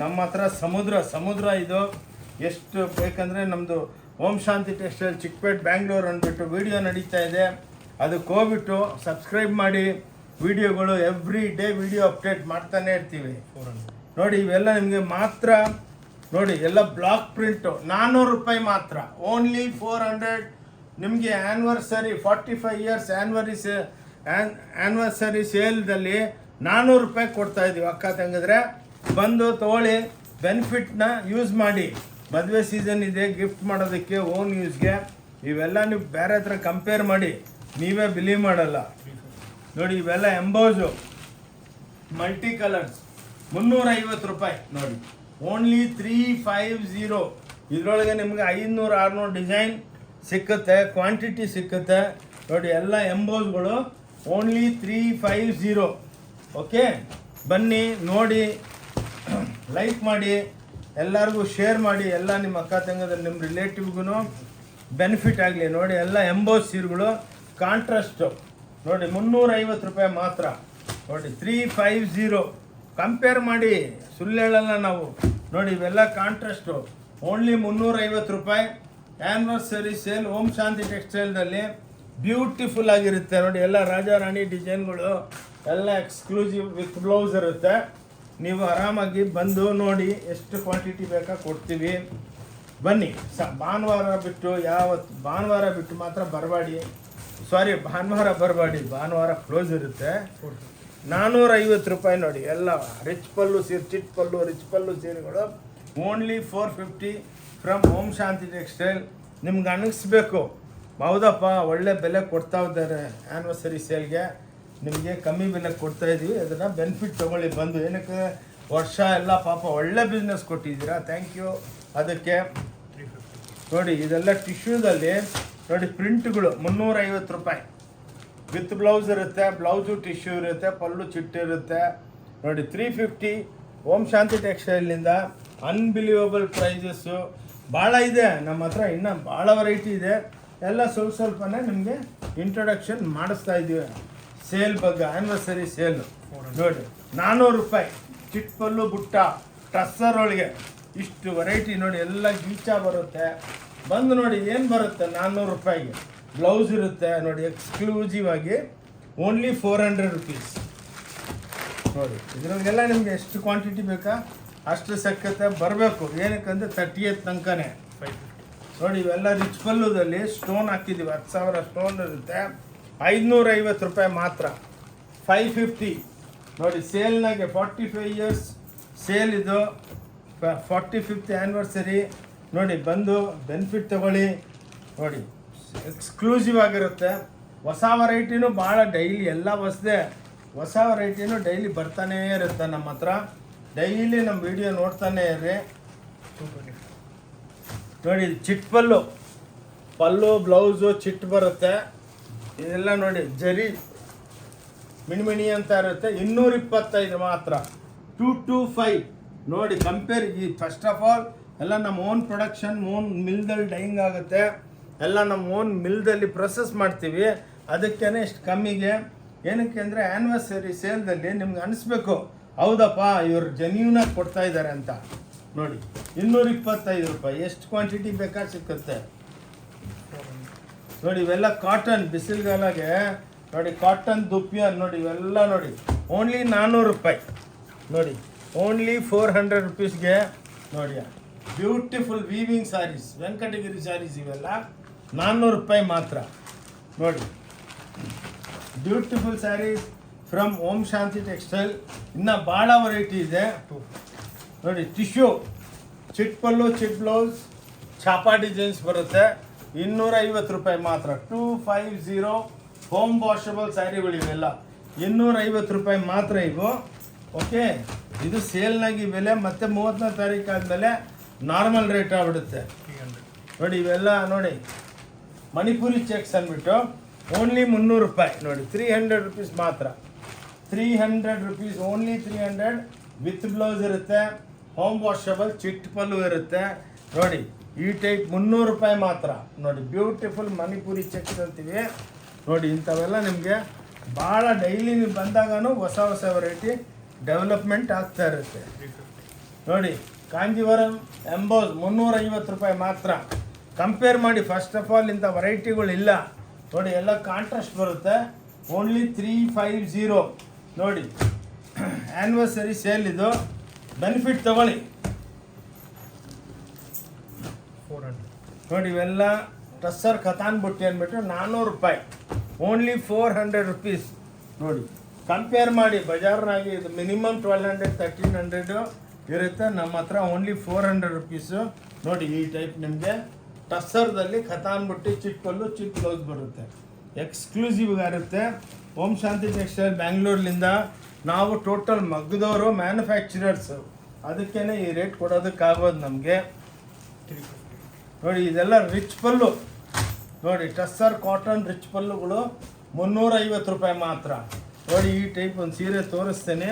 ನಮ್ಮ ಹತ್ರ ಸಮುದ್ರ ಇದು. ಎಷ್ಟು ಬೇಕಂದರೆ ನಮ್ಮದು ಓಂ ಶಾಂತಿ ಟೆಕ್ಸ್ಟೈಲ್ ಚಿಕ್ಕಪೇಟೆ ಬ್ಯಾಂಗ್ಳೂರು ಅಂದ್ಬಿಟ್ಟು ವಿಡಿಯೋ ನಡೀತಾ ಇದೆ. ಅದಕ್ಕೆ ಹೋಗ್ಬಿಟ್ಟು ಸಬ್ಸ್ಕ್ರೈಬ್ ಮಾಡಿ. ವಿಡಿಯೋಗಳು ಎವ್ರಿ ಡೇ ವಿಡಿಯೋ ಅಪ್ಡೇಟ್ ಮಾಡ್ತಾನೆ ಇರ್ತೀವಿ. ನೋಡಿ ಇವೆಲ್ಲ ನಿಮಗೆ ಮಾತ್ರ. ನೋಡಿ ಎಲ್ಲ ಬ್ಲಾಕ್ ಪ್ರಿಂಟು 400 ರೂಪಾಯಿ ಮಾತ್ರ. ಓನ್ಲಿ 400. ನಿಮಗೆ ಆ್ಯನಿವರ್ಸರಿ 45 years ಆ್ಯನಿವರ್ಸರಿ ಸೇಲ್ದಲ್ಲಿ 400 ರೂಪಾಯಿ ಕೊಡ್ತಾಯಿದ್ದೀವಿ. ಅಕ್ಕ ತಂಗಿದ್ರೆ ಬಂದು ತೊಗೊಳ್ಳಿ, ಬೆನಿಫಿಟ್ನ ಯೂಸ್ ಮಾಡಿ. ಮದುವೆ ಸೀಸನ್ ಇದೆ, ಗಿಫ್ಟ್ ಮಾಡೋದಕ್ಕೆ, ಓನ್ ಯೂಸ್ಗೆ. ಇವೆಲ್ಲ ನೀವು ಬೇರೆ ಹತ್ರ ಕಂಪೇರ್ ಮಾಡಿ, ನೀವೇ ಬಿಲೀವ್ ಮಾಡಲ್ಲ. ನೋಡಿ ಇವೆಲ್ಲ ಎಂಬೋಸು ಮಲ್ಟಿ ಕಲರ್ಸ್ 350 ರೂಪಾಯಿ. ನೋಡಿ ಓನ್ಲಿ 350. ಇದರೊಳಗೆ ನಿಮಗೆ 500-600 ಡಿಸೈನ್ ಸಿಕ್ಕುತ್ತೆ, ಕ್ವಾಂಟಿಟಿ ಸಿಕ್ಕುತ್ತೆ. ನೋಡಿ ಎಲ್ಲ ಎಂಬೋಸ್ಗಳು ಓನ್ಲಿ 350. ಓಕೆ, ಬನ್ನಿ ನೋಡಿ, ಲೈಕ್ ಮಾಡಿ, ಎಲ್ಲರಿಗೂ ಶೇರ್ ಮಾಡಿ. ಎಲ್ಲ ನಿಮ್ಮ ಅಕ್ಕ ತಂಗದ ನಿಮ್ಮ ರಿಲೇಟಿವ್ಗೂ ಬೆನಿಫಿಟ್ ಆಗಲಿ. ನೋಡಿ ಎಲ್ಲ ಎಂಬೋಸ್ ಸೀರೆಗಳು ಕಾಂಟ್ರಾಸ್ಟು. ನೋಡಿ 350 ರೂಪಾಯಿ ಮಾತ್ರ. ನೋಡಿ 350. ಕಂಪೇರ್ ಮಾಡಿ, ಸುಳ್ಳು ಹೇಳಲ್ಲ ನಾವು. ನೋಡಿ ಇವೆಲ್ಲ ಕಾಂಟ್ರಾಸ್ಟು ಓನ್ಲಿ 350 ರೂಪಾಯಿ. ಆ್ಯನಿವರ್ಸರಿ ಸೇಲ್ ಓಂ ಶಾಂತಿ ಟೆಕ್ಸ್ಟೈಲ್ದಲ್ಲಿ ಬ್ಯೂಟಿಫುಲ್ ಆಗಿರುತ್ತೆ. ನೋಡಿ ಎಲ್ಲ ರಾಜಾರಾಣಿ ಡಿಸೈನ್ಗಳು ಎಲ್ಲ ಎಕ್ಸ್ಕ್ಲೂಸಿವ್ ವಿತ್ ಬ್ಲೌಸ್ ಇರುತ್ತೆ. ನೀವು ಆರಾಮಾಗಿ ಬಂದು ನೋಡಿ, ಎಷ್ಟು ಕ್ವಾಂಟಿಟಿ ಬೇಕಾ ಕೊಡ್ತೀವಿ. ಬನ್ನಿ. ಭಾನುವಾರ ಬಿಟ್ಟು ಮಾತ್ರ ಬರಬೇಡಿ. ಭಾನುವಾರ ಬರಬೇಡಿ, ಭಾನುವಾರ ಕ್ಲೋಸ್ ಇರುತ್ತೆ. 450 ರೂಪಾಯಿ. ನೋಡಿ ಎಲ್ಲ ರಿಚ್ ಪಲ್ಲು ಸೀರೆ, ಚಿಟ್ ಪಲ್ಲು, ರಿಚ್ ಪಲ್ಲು ಸೀರೆಗಳು only 450 from Om Shanti textile. ನಿಮ್ಗೆ ಅನ್ನಿಸ್ಬೇಕು, ಹೌದಪ್ಪ ಒಳ್ಳೆ ಬೆಲೆ ಕೊಡ್ತಾ ಇದ್ದಾರೆ ಆ್ಯನಿವರ್ಸರಿ ಸೇಲ್ಗೆ, ನಿಮಗೆ ಕಮ್ಮಿ ಬೆಲೆ ಕೊಡ್ತಾ ಇದ್ದೀವಿ, ಅದನ್ನು ಬೆನಿಫಿಟ್ ತೊಗೊಳ್ಳಿ ಬಂದು. ಏನಕ್ಕೆ ವರ್ಷ ಎಲ್ಲ ಪಾಪ ಒಳ್ಳೆ ಬಿಸ್ನೆಸ್ ಕೊಟ್ಟಿದ್ದೀರಾ, ಥ್ಯಾಂಕ್ ಯು ಅದಕ್ಕೆ. ನೋಡಿ ಇದೆಲ್ಲ ಟಿಶ್ಯೂದಲ್ಲಿ ನೋಡಿ ಪ್ರಿಂಟ್ಗಳು 350 ರೂಪಾಯಿ. ವಿತ್ ಬ್ಲೌಸ್ ಇರುತ್ತೆ, ಬ್ಲೌಸು ಟಿಶ್ಯೂ ಇರುತ್ತೆ, ಪಲ್ಲು ಚಿಟ್ಟು ಇರುತ್ತೆ. ನೋಡಿ 350 ಓಂ ಶಾಂತಿ ಟೆಕ್ಸ್ಟೈಲ್ನಿಂದ. ಅನ್ಬಿಲೀವಬಲ್ ಪ್ರೈಸಸ್ಸು ಭಾಳ ಇದೆ ನಮ್ಮ ಹತ್ರ, ಇನ್ನೂ ಭಾಳ ವೆರೈಟಿ ಇದೆ. ಎಲ್ಲ ಸ್ವಲ್ಪನೇ ನಿಮಗೆ ಇಂಟ್ರೊಡಕ್ಷನ್ ಮಾಡಿಸ್ತಾ ಇದ್ದೀವಿ ಸೇಲ್ ಬಗ್ಗೆ. ಆ್ಯನಿವರ್ಸರಿ ಸೇಲ್ ನೋಡಿ 400 ರೂಪಾಯಿ. ಚಿಟ್ ಪಲ್ಲು ಬುಟ್ಟ ಟ್ರಸ್ಸರ್ ಒಳಗೆ ಇಷ್ಟು ವೆರೈಟಿ. ನೋಡಿ ಎಲ್ಲ ಗೀಚ ಬರುತ್ತೆ. ಬಂದು ನೋಡಿ ಏನು ಬರುತ್ತೆ 400 ರೂಪಾಯಿಗೆ. ಬ್ಲೌಸ್ ಇರುತ್ತೆ ನೋಡಿ ಎಕ್ಸ್ಕ್ಲೂಸಿವ್ ಆಗಿ. Only 400 rupees. ನೋಡಿ ಇದ್ರೊಳಗೆಲ್ಲ ನಿಮ್ಗೆ ಎಷ್ಟು ಕ್ವಾಂಟಿಟಿ ಬೇಕಾ ಅಷ್ಟು ಸಕ್ಕತ್ತೆ ಬರಬೇಕು. ಏನಕ್ಕಂದ್ರೆ 30th ತನಕನೇ. ನೋಡಿ ಇವೆಲ್ಲ ರಿಚ್ ಪಲ್ಲುದಲ್ಲಿ ಸ್ಟೋನ್ ಹಾಕಿದ್ದೀವಿ, 10,000 ಸ್ಟೋನ್ ಇರುತ್ತೆ. 550 ರೂಪಾಯಿ ಮಾತ್ರ, 550. ನೋಡಿ ಸೇಲ್ನಾಗೆ 45 years ಸೇಲ್ ಇದು, 45th ಆ್ಯನಿವರ್ಸರಿ. ನೋಡಿ ಬಂದು ಬೆನಿಫಿಟ್ ತಗೊಳ್ಳಿ. ನೋಡಿ ಎಕ್ಸ್ಕ್ಲೂಸಿವ್ ಆಗಿರುತ್ತೆ. ಹೊಸ ವೆರೈಟಿನೂ ಭಾಳ ಡೈಲಿ ಎಲ್ಲ ಹೊಸ ವೆರೈಟಿನೂ ಡೈಲಿ ಬರ್ತಾನೇ ಇರುತ್ತೆ ನಮ್ಮ ಹತ್ರ. ಡೈಲಿ ನಮ್ಮ ವಿಡಿಯೋ ನೋಡ್ತಾನೆ ಇರ್ರಿ. ನೋಡಿ ಚಿಟ್ ಪಲ್ಲು ಬ್ಲೌಸು ಚಿಟ್ ಬರುತ್ತೆ. ಇದೆಲ್ಲ ನೋಡಿ ಜರಿ ಮಿಣಿಮಿಣಿ ಅಂತ ಇರುತ್ತೆ. 225 ಮಾತ್ರ, 225. ನೋಡಿ ಕಂಪೇರ್ ಈ ಫಸ್ಟ್ ಆಫ್ ಆಲ್ ಎಲ್ಲ ನಮ್ಮ ಓನ್ ಪ್ರೊಡಕ್ಷನ್, ಓನ್ ಮಿಲ್ದಲ್ಲಿ ಡೈಯಿಂಗ್ ಆಗುತ್ತೆ. ಎಲ್ಲ ನಮ್ಮ ಓನ್ ಮಿಲ್ದಲ್ಲಿ ಪ್ರೊಸೆಸ್ ಮಾಡ್ತೀವಿ. ಅದಕ್ಕೇ ಇಷ್ಟು ಕಮ್ಮಿಗೆ. ಏನಕ್ಕೆ ಅಂದರೆ ಆ್ಯನಿವರ್ಸರಿ ಸೇಲ್ದಲ್ಲಿ ನಿಮ್ಗೆ ಅನಿಸ್ಬೇಕು ಹೌದಪ್ಪ ಇವರು ಜೆನ್ಯೂನಾಗಿ ಕೊಡ್ತಾ ಇದ್ದಾರೆ ಅಂತ. ನೋಡಿ 225 ರೂಪಾಯಿ, ಎಷ್ಟು ಕ್ವಾಂಟಿಟಿ ಬೇಕಾದ್ರೆ ಸಿಕ್ಕುತ್ತೆ. ನೋಡಿ ಇವೆಲ್ಲ ಕಾಟನ್, ಬಿಸಿಲುಗಾಲಗೆ ನೋಡಿ ಕಾಟನ್ ದುಪ್ಪಿಯನ್. ನೋಡಿ ಇವೆಲ್ಲ ನೋಡಿ ಓನ್ಲಿ 400 ರೂಪಾಯಿ. ನೋಡಿ ಓನ್ಲಿ 400 ರುಪೀಸ್ಗೆ. ನೋಡಿ ಬ್ಯೂಟಿಫುಲ್ ವೀವಿಂಗ್ ಸ್ಯಾರೀಸ್, ವೆಂಕಟಗಿರಿ ಸ್ಯಾರೀಸ್ ಇವೆಲ್ಲ 400 ರೂಪಾಯಿ ಮಾತ್ರ. ನೋಡಿ beautiful sarees from Om Shanti textile. ಇನ್ನು ಭಾಳ ವೆರೈಟಿ ಇದೆ. ನೋಡಿ ಟಿಶ್ಯೂ, ಚಿಟ್ ಪಲ್ಲು, ಚಿಟ್ ಬ್ಲೌಸ್, ಛಾಪಾ ಡಿಸೈನ್ಸ್ ಬರುತ್ತೆ. 250 ರೂಪಾಯಿ ಮಾತ್ರ, 250. ಹೋಮ್ ವಾಷಬಲ್ ಸ್ಯಾರಿಗಳು ಇವೆಲ್ಲ 250 ರೂಪಾಯಿ ಮಾತ್ರ ಇವು. ಓಕೆ, ಇದು ಸೇಲ್ನಾಗಿ ಬೆಲೆ. ಮತ್ತು 30ನೇ ತಾರೀಕು ಆದಮೇಲೆ ನಾರ್ಮಲ್ ರೇಟ್ ಆಗ್ಬಿಡುತ್ತೆ. ನೋಡಿ ಇವೆಲ್ಲ ನೋಡಿ ಮಣಿಪುರಿ ಚೆಕ್ಸ್ ಅಂದ್ಬಿಟ್ಟು ಓನ್ಲಿ 300 ರೂಪಾಯಿ. ನೋಡಿ 300 ರುಪೀಸ್ ಮಾತ್ರ, 300 ರುಪೀಸ್, ಓನ್ಲಿ 300. ವಿತ್ ಬ್ಲೌಸ್ ಇರುತ್ತೆ, ಹೋಮ್ ವಾಷಬಲ್ ಚಿಟ್ ಪಲ್ಲು ಇರುತ್ತೆ. ನೋಡಿ ಈ ಟೈಪ್ 300 ರೂಪಾಯಿ ಮಾತ್ರ. ನೋಡಿ ಬ್ಯೂಟಿಫುಲ್ ಮಣಿಪುರಿ ಚೆಕ್ಸ್ ಅಂತೀವಿ. ನೋಡಿ ಇಂಥವೆಲ್ಲ ನಿಮಗೆ ಭಾಳ ಡೈಲಿ ನೀವು ಬಂದಾಗೂ ಹೊಸ ವೆರೈಟಿ ಡೆವಲಪ್ಮೆಂಟ್ ಆಗ್ತಾ ಇರುತ್ತೆ. ನೋಡಿ ಕಾಂಜೀವರಂ ಎಂಬೋಸ್ 350 ರೂಪಾಯಿ ಮಾತ್ರ. ಕಂಪೇರ್ ಮಾಡಿ ಫಸ್ಟ್ ಆಫ್ ಆಲ್ ಇಂಥ ವೆರೈಟಿಗಳಿಲ್ಲ. ನೋಡಿ ಎಲ್ಲ ಕಾಂಟ್ರಾಸ್ಟ್ ಬರುತ್ತೆ. ಓನ್ಲಿ 350. ನೋಡಿ ಆ್ಯನಿವರ್ಸರಿ ಸೇಲ್ ಇದು, ಬೆನಿಫಿಟ್ ತಗೊಳ್ಳಿ. ನೋಡಿ ಇವೆಲ್ಲ ಟಸ್ಸರ್ ಖತಾನ್ ಬುಟ್ಟಿ ಅಂದ್ಬಿಟ್ಟು 400 ರೂಪಾಯಿ, ಓನ್ಲಿ 400 ರುಪೀಸ್. ನೋಡಿ ಕಂಪೇರ್ ಮಾಡಿ ಬಜಾರ್ನಾಗಿ ಇದು ಮಿನಿಮಮ್ 1200 1300 ಇರುತ್ತೆ. ನಮ್ಮ ಹತ್ರ ಓನ್ಲಿ 400 ರುಪೀಸು. ನೋಡಿ ಈ ಟೈಪ್ ನಿಮಗೆ ಟಸ್ಸರ್ದಲ್ಲಿ ಖತಾನ್ ಬುಟ್ಟಿ, ಚಿಟ್ ಪಲ್ಲು, ಚಿಟ್ ಬ್ಲೌಸ್ ಬರುತ್ತೆ. ಎಕ್ಸ್ಕ್ಲೂಸಿವ್ ಆಗಿರುತ್ತೆ. ಓಂ ಶಾಂತಿ ಟೆಕ್ಸ್ಟೈಲ್ ಬ್ಯಾಂಗ್ಳೂರ್ಲಿಂದ ನಾವು ಟೋಟಲ್ ಮಗ್ಗದವರು, ಮ್ಯಾನುಫ್ಯಾಕ್ಚರರ್ಸು. ಅದಕ್ಕೇ ಈ ರೇಟ್ ಕೊಡೋದಕ್ಕಾಗೋದು ನಮಗೆ. ನೋಡಿ ಇದೆಲ್ಲ ರಿಚ್ ಪಲ್ಲು. ನೋಡಿ ಟಸ್ಸರ್ ಕಾಟನ್ ರಿಚ್ ಪಲ್ಲುಗಳು 350 ರೂಪಾಯಿ ಮಾತ್ರ. ನೋಡಿ ಈ ಟೈಪ್ ಒಂದು ಸೀರೆ ತೋರಿಸ್ತೇನೆ.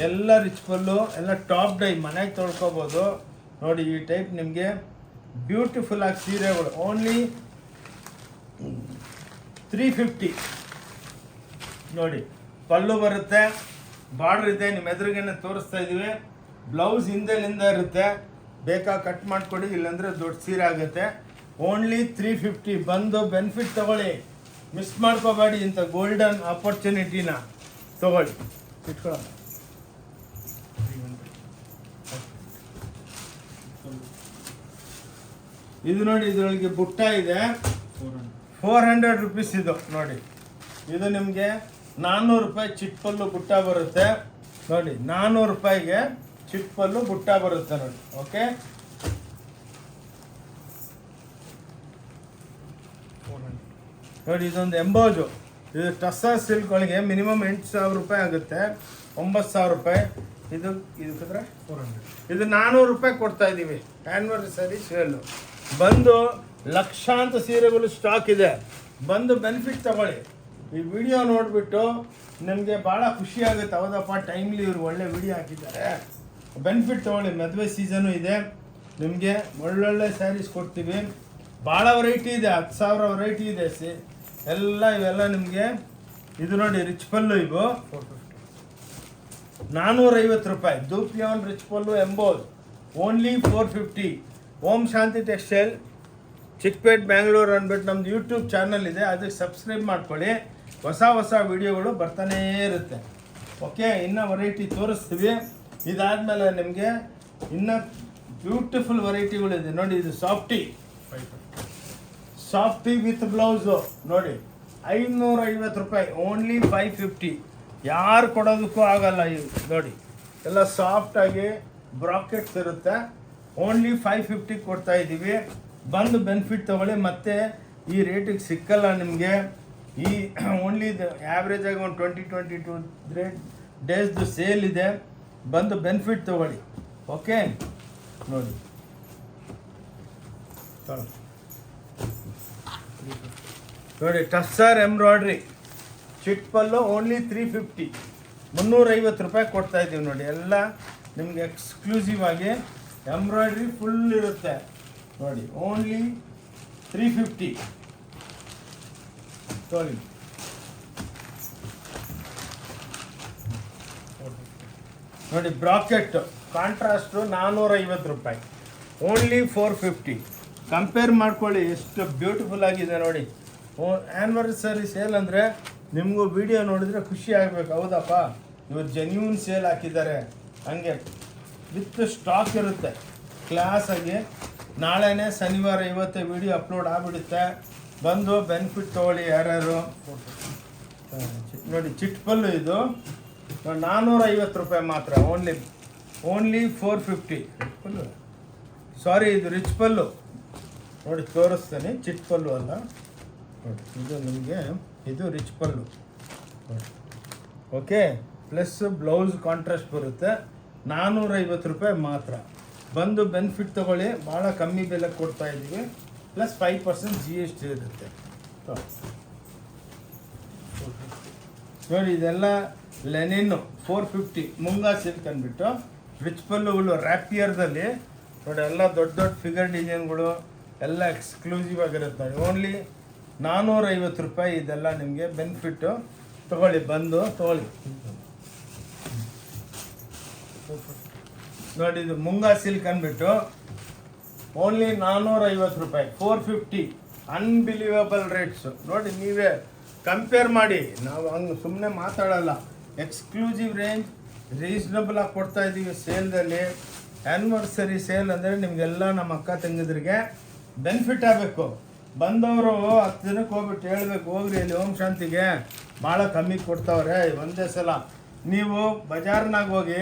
ಎಲ್ಲ ರಿಚ್ ಪಲ್ಲು, ಎಲ್ಲ ಟಾಪ್ ಡೈ, ಮನೆಗೆ ತೊಳ್ಕೊಬೋದು. ನೋಡಿ ಈ ಟೈಪ್ ನಿಮಗೆ ಬ್ಯೂಟಿಫುಲ್ ಆಗಿ ಸೀರೆಗಳು ಓನ್ಲಿ 350. ನೋಡಿ ಪಲ್ಲು ಬರುತ್ತೆ, ಬಾರ್ಡ್ರ್ ಇದೆ, ನಿಮ್ಮ ಎದುರಿಗೇನೆ ತೋರಿಸ್ತಾ ಇದ್ದೀವಿ. ಬ್ಲೌಸ್ ಹಿಂದೆಲಿಂದ ಇರುತ್ತೆ, ಬೇಕಾ ಕಟ್ ಮಾಡಿಕೊಡಿ, ಇಲ್ಲಾಂದರೆ ದೊಡ್ಡ ಸೀರೆ ಆಗುತ್ತೆ. ಓನ್ಲಿ 350. ಬಂದು ಬೆನಿಫಿಟ್ ತಗೊಳ್ಳಿ, ಮಿಸ್ ಮಾಡ್ಕೋಬೇಡಿ. ಇಂಥ ಗೋಲ್ಡನ್ ಆಪರ್ಚುನಿಟಿನ ತಗೊಳ್ಳಿ, ಇಟ್ಕೊಳ್ಳೋಣ. ಇದು ನೋಡಿ ಇದರೊಳಗೆ ಬುಟ್ಟ ಇದೆ, 400 ರುಪೀಸ್ ಇದು. ನೋಡಿ ಇದು ನಿಮಗೆ 400 ರೂಪಾಯಿ ಚಿಟ್ ಪಲ್ಲು ಬುಟ್ಟ ಬರುತ್ತೆ. ನೋಡಿ 400 ರೂಪಾಯಿಗೆ ಚಿಟ್ ಪಲ್ಲು ಬುಟ್ಟ ಬರುತ್ತೆ. ನೋಡಿ ಓಕೆ, ನೋಡಿ ಇದೊಂದು ಎಂಬೋಜು. ಇದು ಟಸ್ಸರ್ ಸಿಲ್ಕ್ಗಳಿಗೆ ಮಿನಿಮಮ್ 8,000 ರೂಪಾಯಿ ಆಗುತ್ತೆ, 9,000 ರೂಪಾಯಿ. ಇದು ಇದಕ್ಕೆ 400. ಇದು 400 ರೂಪಾಯಿ ಕೊಡ್ತಾ ಇದ್ದೀವಿ ಆ್ಯನಿವರ್ಸರಿ ಸೇಲು. ಬಂದು ಲಕ್ಷಾಂತರ ಸೀರೆಗಳು ಸ್ಟಾಕ್ ಇದೆ, ಬಂದು ಬೆನಿಫಿಟ್ ತಗೊಳ್ಳಿ. ಈ ವಿಡಿಯೋ ನೋಡಿಬಿಟ್ಟು ನಿಮಗೆ ಭಾಳ ಖುಷಿ ಆಗುತ್ತೆ. ಹೌದಪ್ಪ ಟೈಮ್ಲಿ ಇವರು ಒಳ್ಳೆ ವಿಡಿಯೋ ಹಾಕಿದ್ದಾರೆ, ಬೆನಿಫಿಟ್ ತೊಗೊಳ್ಳಿ. ಮದುವೆ ಸೀಸನು ಇದೆ, ನಿಮಗೆ ಒಳ್ಳೊಳ್ಳೆ ಸ್ಯಾರೀಸ್ ಕೊಡ್ತೀವಿ. ಭಾಳ ವೆರೈಟಿ ಇದೆ, 10,000 ವೆರೈಟಿ ಇದೆ. ಇವೆಲ್ಲ ನಿಮಗೆ ಇದು ನೋಡಿ ರಿಚ್ ಪಲ್ಲು. ಇವು 450 ರೂಪಾಯಿ. ದೂಪಿಯಾನ್ ರಿಚ್ ಪಲ್ಲು ಎಂಬೋಸ್ ಓನ್ಲಿ 450. ಓಂ ಶಾಂತಿ ಟೆಕ್ಸ್ಟೈಲ್ ಚಿಕ್ಕಪೇಟ್ ಬ್ಯಾಂಗ್ಳೂರ್ ಅಂದ್ಬಿಟ್ಟು ನಮ್ಮದು ಯೂಟ್ಯೂಬ್ ಚಾನಲ್ ಇದೆ, ಅದಕ್ಕೆ ಸಬ್ಸ್ಕ್ರೈಬ್ ಮಾಡ್ಕೊಳ್ಳಿ. ಹೊಸ ವಿಡಿಯೋಗಳು ಬರ್ತಾನೇ ಇರುತ್ತೆ. ಓಕೆ, ಇನ್ನು ವೆರೈಟಿ ತೋರಿಸ್ತೀವಿ. ಇದಾದಮೇಲೆ ನಿಮಗೆ ಇನ್ನು ಬ್ಯೂಟಿಫುಲ್ ವೆರೈಟಿಗಳಿದೆ ನೋಡಿ. ಇದು ಸಾಫ್ಟಿ ವಿತ್ ಬ್ಲೌಸು ನೋಡಿ, 550 ರೂಪಾಯಿ, ಓನ್ಲಿ 550. ಯಾರು ಕೊಡೋದಕ್ಕೂ ಆಗಲ್ಲ. ಇದು ನೋಡಿ, ಎಲ್ಲ ಸಾಫ್ಟಾಗಿ ಬ್ರಾಕೆಟ್ಸ್ ಇರುತ್ತೆ. ಓನ್ಲಿ 550 ಕೊಡ್ತಾ ಇದ್ದೀವಿ. ಬಂದು ಬೆನಿಫಿಟ್ ತೊಗೊಳ್ಳಿ. ಮತ್ತೆ ಈ ರೇಟಿಗೆ ಸಿಕ್ಕಲ್ಲ ನಿಮಗೆ. ಈ ಓನ್ಲಿ ಆ್ಯಾವ್ರೇಜ್ ಆಗಿ ಒಂದು 20-22 ಡೇಸ್ದು ಸೇಲ್ ಇದೆ. ಬಂದು ಬೆನಿಫಿಟ್ ತೊಗೊಳ್ಳಿ. ಓಕೆ, ನೋಡಿ ನೋಡಿ, ಟಸ್ಸರ್ ಎಂಬ್ರಾಯ್ಡ್ರಿ ಚಿಟ್ಪಲ್ಲು ಓನ್ಲಿ 350, 350 ರೂಪಾಯಿ ಕೊಡ್ತಾ ಇದ್ದೀವಿ ನೋಡಿ. ಎಲ್ಲ ನಿಮ್ಗೆ ಎಕ್ಸ್ಕ್ಲೂಸಿವ್ ಆಗಿ ಎಂಬ್ರಾಯ್ಡ್ರಿ ಫುಲ್ ಇರುತ್ತೆ ನೋಡಿ. ಓನ್ಲಿ 350 ನೋಡಿ. ನೋಡಿ ಬ್ರಾಕೆಟ್ ಕಾಂಟ್ರಾಸ್ಟು 450 ರೂಪಾಯಿ, ಓನ್ಲಿ 450. ಕಂಪೇರ್ ಮಾಡ್ಕೊಳ್ಳಿ ಎಷ್ಟು ಬ್ಯೂಟಿಫುಲ್ ಆಗಿದೆ ನೋಡಿ. ಆ್ಯನಿವರ್ಸರಿ ಸೇಲ್ ಅಂದರೆ ನಿಮಗೂ ವಿಡಿಯೋ ನೋಡಿದರೆ ಖುಷಿ ಆಗಬೇಕು. ಹೌದಪ್ಪ, ಇವರು ಜೆನ್ಯೂನ್ ಸೇಲ್ ಹಾಕಿದ್ದಾರೆ. ಹಂಗೆ ವಿತ್ ಸ್ಟಾಕ್ ಇರುತ್ತೆ ಕ್ಲಾಸಾಗಿ. ನಾಳೆನೇ ಶನಿವಾರ, ಇವತ್ತೇ ವಿಡಿಯೋ ಅಪ್ಲೋಡ್ ಆಗಿಬಿಡುತ್ತೆ. ಬಂದು ಬೆನಿಫಿಟ್ ತೊಗೊಳ್ಳಿ ಯಾರ್ಯಾರು. ನೋಡಿ ಚಿಟ್ಪಲ್ಲು ಇದು 450 ರೂಪಾಯಿ ಮಾತ್ರ, ಓನ್ಲಿ 450. ಪಲ್ಲು ಸಾರಿ, ಇದು ರಿಚ್ ಪಲ್ಲು ನೋಡಿ, ತೋರಿಸ್ತೇನೆ. ಚಿಟ್ಪಲ್ಲು ಅಲ್ಲ ನೋಡಿ, ಇದು ನಿಮಗೆ ಇದು ರಿಚ್ ಪಲ್ಲು ನೋಡಿ. ಓಕೆ, ಪ್ಲಸ್ ಬ್ಲೌಸ್ ಕಾಂಟ್ರಾಸ್ಟ್ ಬರುತ್ತೆ. 450 ರೂಪಾಯಿ ಮಾತ್ರ. ಬಂದು ಬೆನಿಫಿಟ್ ತೊಗೊಳ್ಳಿ. ಭಾಳ ಕಮ್ಮಿ ಬೆಲೆ ಕೊಡ್ತಾ ಇದ್ದೀವಿ. ಪ್ಲಸ್ 5% GST ಇರುತ್ತೆ ನೋಡಿ. ಇದೆಲ್ಲ ಲೆನಿನ್ನು 450, ಮುಂಗಾ ಸಿಲ್ಕ್ ಅಂದ್ಬಿಟ್ಟು ರಿಚ್ ಪಲ್ಲುಗಳು ರ್ಯಾಪಿಯರ್ದಲ್ಲಿ ನೋಡಿ. ಎಲ್ಲ ದೊಡ್ಡ ದೊಡ್ಡ ಫಿಗರ್ ಡಿಸೈನ್ಗಳು ಎಲ್ಲ ಎಕ್ಸ್ಕ್ಲೂಸಿವ್ ಆಗಿರುತ್ತೆ ನೋಡಿ. ಓನ್ಲಿ 450 ರೂಪಾಯಿ. ಇದೆಲ್ಲ ನಿಮಗೆ ಬೆನಿಫಿಟ್ಟು ತೊಗೊಳ್ಳಿ, ಬಂದು ತೊಗೊಳ್ಳಿ ನೋಡಿ. ಇದು ಮುಂಗಾ ಸಿಲ್ಕ್ ಅಂದ್ಬಿಟ್ಟು ಓನ್ಲಿ 450 ರೂಪಾಯಿ, 450. ಅನ್ಬಿಲೀವಬಲ್ ರೇಟ್ಸು ನೋಡಿ. ನೀವೇ ಕಂಪೇರ್ ಮಾಡಿ, ನಾವು ಹಂಗೆ ಸುಮ್ಮನೆ ಮಾತಾಡಲ್ಲ. ಎಕ್ಸ್ಕ್ಲೂಸಿವ್ ರೇಂಜ್ ರೀಸನಬಲ್ ಆಗಿ ಕೊಡ್ತಾ ಇದ್ದೀವಿ ಸೇಲ್ದಲ್ಲಿ. ಆ್ಯನಿವರ್ಸರಿ ಸೇಲ್ ಅಂದರೆ ನಿಮಗೆಲ್ಲ ನಮ್ಮ ಅಕ್ಕ ತಂಗಿದ್ರಿಗೆ ಬೆನಿಫಿಟ್ ಆಗಬೇಕು. ಬಂದವರು 10 ದಿನಕ್ಕೆ ಹೋಗ್ಬಿಟ್ಟು ಹೇಳ್ಬೇಕು, ಹೋಗ್ರಿ ಇಲ್ಲಿ ಓಂ ಶಾಂತಿಗೆ ಭಾಳ ಕಮ್ಮಿ ಕೊಡ್ತಾವ್ರೆ ಒಂದೇ ಸಲ. ನೀವು ಬಜಾರ್ನಾಗ ಹೋಗಿ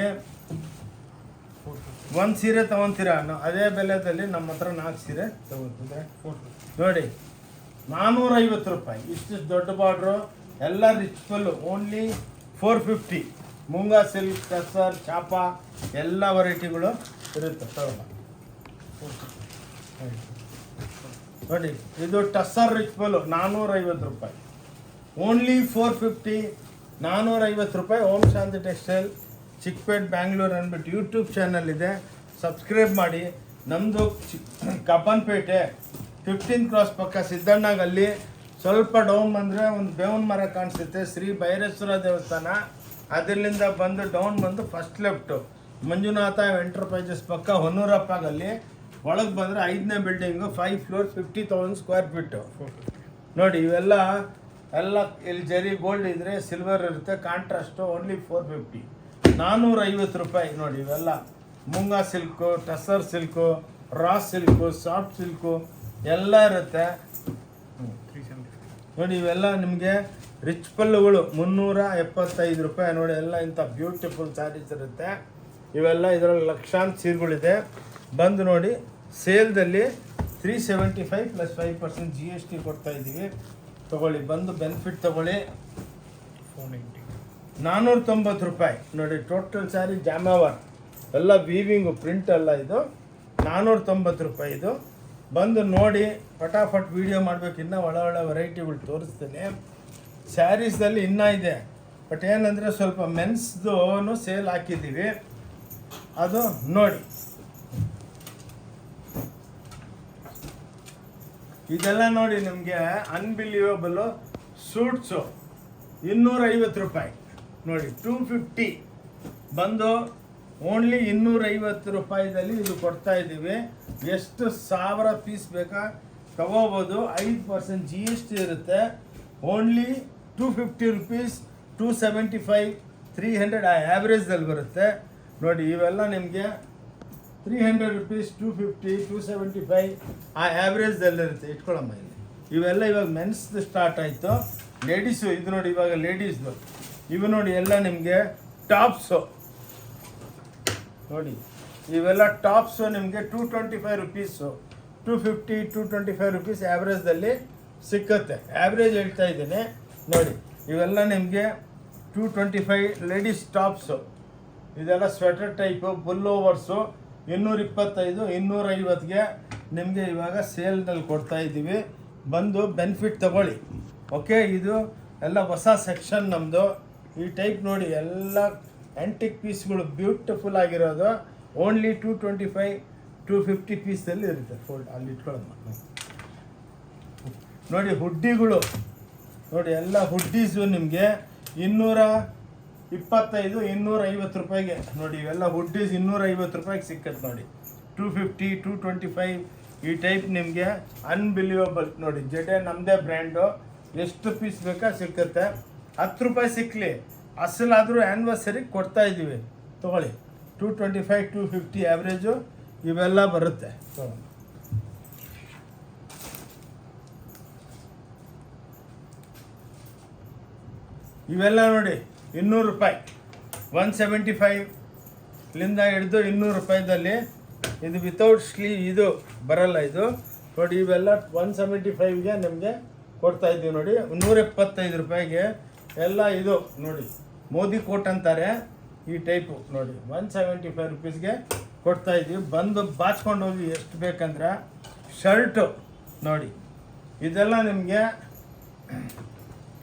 ಒಂದು ಸೀರೆ ತೊಗೊತೀರ, ಅದೇ ಬೆಲೆದಲ್ಲಿ ನಮ್ಮ ಹತ್ರ 4 ಸೀರೆ ತೊಗೊತಿದೆ ನೋಡಿ. 450 ರೂಪಾಯಿ. ಇಷ್ಟು ದೊಡ್ಡ ಬಾರ್ಡ್ರು, ಎಲ್ಲ ರಿಚ್ ಪಲ್ಲು, ಓನ್ಲಿ 450. ಮುಂಗಾ ಸಿಲ್ಕ್, ಟಸರ್, ಚಾಪ ಎಲ್ಲ ವೆರೈಟಿಗಳು ಇರುತ್ತೆ ನೋಡಿ. ಇದು ಟಸರ್ ರಿಚ್ ಪಲ್ಲು 450 ರೂಪಾಯಿ, ಓನ್ಲಿ 450. 450 ರೂಪಾಯಿ. ಓಂ ಶಾಂತಿ ಟೆಕ್ಸ್ಟೈಲ್ ಚಿಕ್ಕಪೇಟ್ ಬ್ಯಾಂಗ್ಳೂರು ಅಂದ್ಬಿಟ್ಟು ಯೂಟ್ಯೂಬ್ ಚಾನಲ್ ಇದೆ, ಸಬ್ಸ್ಕ್ರೈಬ್ ಮಾಡಿ. ನಮ್ಮದು ಕಬ್ಬನ್ಪೇಟೆ 15 ಕ್ರಾಸ್ ಪಕ್ಕ ಸಿದ್ದಣ್ಣಗಲ್ಲಿ. ಸ್ವಲ್ಪ ಡೌನ್ ಬಂದರೆ ಒಂದು ಬೇವಿನ ಮರ ಕಾಣಿಸುತ್ತೆ, ಶ್ರೀ ಭೈರೇಶ್ವರ ದೇವಸ್ಥಾನ. ಅದರಿಂದ ಬಂದು ಡೌನ್ ಬಂದು ಫಸ್ಟ್ ಲೆಫ್ಟು ಮಂಜುನಾಥ ಎಂಟರ್ಪ್ರೈಸಸ್ ಪಕ್ಕ ಹೊನ್ನೂರಪ್ಪಗಲ್ಲಿ. ಒಳಗೆ ಬಂದರೆ 5ನೇ ಬಿಲ್ಡಿಂಗು, 5 ಫ್ಲೋರ್, 50,000 ಸ್ಕ್ವೇರ್ ಫೀಟು ನೋಡಿ. ಇವೆಲ್ಲ ಇಲ್ಲಿ ಜರಿ ಗೋಲ್ಡ್ ಇದ್ದರೆ ಸಿಲ್ವರ್ ಇರುತ್ತೆ. ಕಾಂಟ್ರಾಸ್ಟು ಓನ್ಲಿ 450, 450 ರೂಪಾಯಿ ನೋಡಿ. ಇವೆಲ್ಲ ಮುಂಗಾ ಸಿಲ್ಕು, ಟಸರ್ ಸಿಲ್ಕು, ರಾ ಸಿಲ್ಕು, ಸಾಫ್ಟ್ ಸಿಲ್ಕು ಎಲ್ಲ ಇರುತ್ತೆ ನೋಡಿ. ಇವೆಲ್ಲ ನಿಮಗೆ ರಿಚ್ ಪಲ್ಲುಗಳು 375 ರೂಪಾಯಿ ನೋಡಿ. ಎಲ್ಲ ಇಂಥ ಬ್ಯೂಟಿಫುಲ್ ಸ್ಯಾರೀಸ್ ಇರುತ್ತೆ. ಇವೆಲ್ಲ ಇದರಲ್ಲಿ ಲಕ್ಷಾಂತರ ಸೀರೆಗಳಿದೆ. ಬಂದು ನೋಡಿ, ಸೇಲ್ದಲ್ಲಿ 375 ಪ್ಲಸ್ 5% GST ಕೊಡ್ತಾ ಇದ್ದೀವಿ. ತೊಗೊಳ್ಳಿ, ಬಂದು ಬೆನಿಫಿಟ್ ತೊಗೊಳ್ಳಿ. 490 ರೂಪಾಯಿ ನೋಡಿ. ಟೋಟಲ್ ಸ್ಯಾರಿ ಜಾಮಾವರ್ ಎಲ್ಲ ವೀವಿಂಗು, ಪ್ರಿಂಟ್ ಎಲ್ಲ. ಇದು 490 ರೂಪಾಯಿ. ಇದು ಬಂದು ನೋಡಿ, ಫಟಾಫಟ್ ವೀಡಿಯೋ ಮಾಡಬೇಕು. ಇನ್ನೂ ಒಳ್ಳೆ ವೆರೈಟಿಗಳು ತೋರಿಸ್ತೀನಿ. ಸ್ಯಾರೀಸ್ದಲ್ಲಿ ಇನ್ನೂ ಇದೆ, ಬಟ್ ಏನಂದರೆ ಸ್ವಲ್ಪ ಮೆನ್ಸ್ದು ಸೇಲ್ ಹಾಕಿದ್ದೀವಿ, ಅದು ನೋಡಿ. ಇದೆಲ್ಲ ನೋಡಿ ನಿಮಗೆ ಅನ್ಬಿಲೀವಬಲ್ಲು ಸೂಟ್ಸು 250 ರೂಪಾಯಿ ನೋಡಿ. 250 ಬಂದು ಓನ್ಲಿ 250 ರೂಪಾಯಿದಲ್ಲಿ ಇದು ಕೊಡ್ತಾ ಇದ್ದೀವಿ. ಎಷ್ಟು 1000 ಪೀಸ್ ಬೇಕಾ ತಗೋಬೋದು. 5% GST ಇರುತ್ತೆ. ಓನ್ಲಿ 250 ರೂಪೀಸ್, 275 300 ಆ ಆ್ಯಾವ್ರೇಜ್ದಲ್ಲಿ ಬರುತ್ತೆ ನೋಡಿ. ಇವೆಲ್ಲ ನಿಮಗೆ 300 ರುಪೀಸ್, 250, 275 ಆ ಆ್ಯಾವ್ರೇಜ್ದಲ್ಲಿರುತ್ತೆ. ಇಟ್ಕೊಳ್ಳಮ್ಮ ಇಲ್ಲಿ. ಇವೆಲ್ಲ ಇವಾಗ ಮೆನ್ಸ್ದು ಸ್ಟಾರ್ಟ್ ಆಯಿತು. ಲೇಡೀಸು ಇದು ನೋಡಿ, ಇವಾಗ ಲೇಡೀಸ್ದು ಇವು ನೋಡಿ ಎಲ್ಲ ನಿಮಗೆ ಟಾಪ್ಸು ನೋಡಿ. ಇವೆಲ್ಲ ಟಾಪ್ಸು ನಿಮಗೆ 225 ರುಪೀಸು, 250, 225 ರುಪೀಸ್ ಆ್ಯಾವ್ರೇಜ್ದಲ್ಲಿ ಸಿಕ್ಕತ್ತೆ. ಆ್ಯಾವ್ರೇಜ್ ಹೇಳ್ತಾ ಇದ್ದೀನಿ ನೋಡಿ. ಇವೆಲ್ಲ ನಿಮಗೆ 225 ಲೇಡೀಸ್ ಟಾಪ್ಸು. ಇದೆಲ್ಲ ಸ್ವೆಟರ್ ಟೈಪು, ಬುಲ್ ಓವರ್ಸು 225, 250ಗೆ ನಿಮಗೆ ಇವಾಗ ಸೇಲ್ನಲ್ಲಿ ಕೊಡ್ತಾ ಇದ್ದೀವಿ. ಬಂದು ಬೆನಿಫಿಟ್ ತಗೊಳ್ಳಿ. ಓಕೆ, ಇದು ಎಲ್ಲ ಹೊಸ ಸೆಕ್ಷನ್ ನಮ್ಮದು. ಈ ಟೈಪ್ ನೋಡಿ ಎಲ್ಲ ಆ್ಯಂಟಿಕ್ ಪೀಸ್ಗಳು ಬ್ಯೂಟಿಫುಲ್ ಆಗಿರೋದು. ಓನ್ಲಿ 225, 250 ಪೀಸಲ್ಲಿ ಇರುತ್ತೆ. ಫೋಲ್ಡ್ ಅಲ್ಲಿ ಇಟ್ಕೊಳ್ಳೋದು ನೋಡಿ. ಹುಡ್ಡಿಗಳು ನೋಡಿ, ಎಲ್ಲ ಹುಡ್ಡೀಸು ನಿಮಗೆ 225, 250 ರೂಪಾಯಿಗೆ ನೋಡಿ. ಇವೆಲ್ಲ ಹುಡ್ಡೀಸ್ 250 ರೂಪಾಯಿಗೆ ಸಿಕ್ಕತ್ತೆ ನೋಡಿ. 250, 225 ಈ ಟೈಪ್ ನಿಮಗೆ ಅನ್ಬಿಲೀವಬಲ್ ನೋಡಿ. ಜಡೆ ನಮ್ಮದೇ ಬ್ರ್ಯಾಂಡು. ಎಷ್ಟು ಪೀಸ್ ಬೇಕಾ ಸಿಕ್ಕತ್ತೆ. 10 ರೂಪಾಯಿ ಸಿಕ್ಕಲಿ ಅಸಲಾದರೂ ಆ್ಯನಿವರ್ಸರಿಗೆ ಕೊಡ್ತಾ ಇದ್ದೀವಿ. ತೊಗೊಳ್ಳಿ. 225, 250 ಆ್ಯಾವ್ರೇಜು ಇವೆಲ್ಲ ಬರುತ್ತೆ. ಇವೆಲ್ಲ ನೋಡಿ 200 ರೂಪಾಯಿ, 175ಲಿಂದ ಹಿಡಿದು 200 ರೂಪಾಯಿದಲ್ಲಿ. ಇದು ವಿತೌಟ್ ಸ್ಲೀವ್ ಇದು ಬರಲ್ಲ ಇದು ನೋಡಿ. ಇವೆಲ್ಲ 175ಗೆ ನಿಮಗೆ ಕೊಡ್ತಾ ಇದ್ದೀವಿ ನೋಡಿ. 175 ರೂಪಾಯಿಗೆ ಎಲ್ಲ ಇದು ನೋಡಿ. ಮೋದಿ ಕೋಟ್ ಅಂತಾರೆ ಈ ಟೈಪು ನೋಡಿ. 175 ರುಪೀಸ್ಗೆ ಕೊಡ್ತಾ ಇದ್ದೀವಿ. ಬಂದು ಬಾಚ್ಕೊಂಡು ಹೋಗಿ ಎಷ್ಟು ಬೇಕಂದ್ರೆ. ಶರ್ಟು ನೋಡಿ, ಇದೆಲ್ಲ ನಿಮಗೆ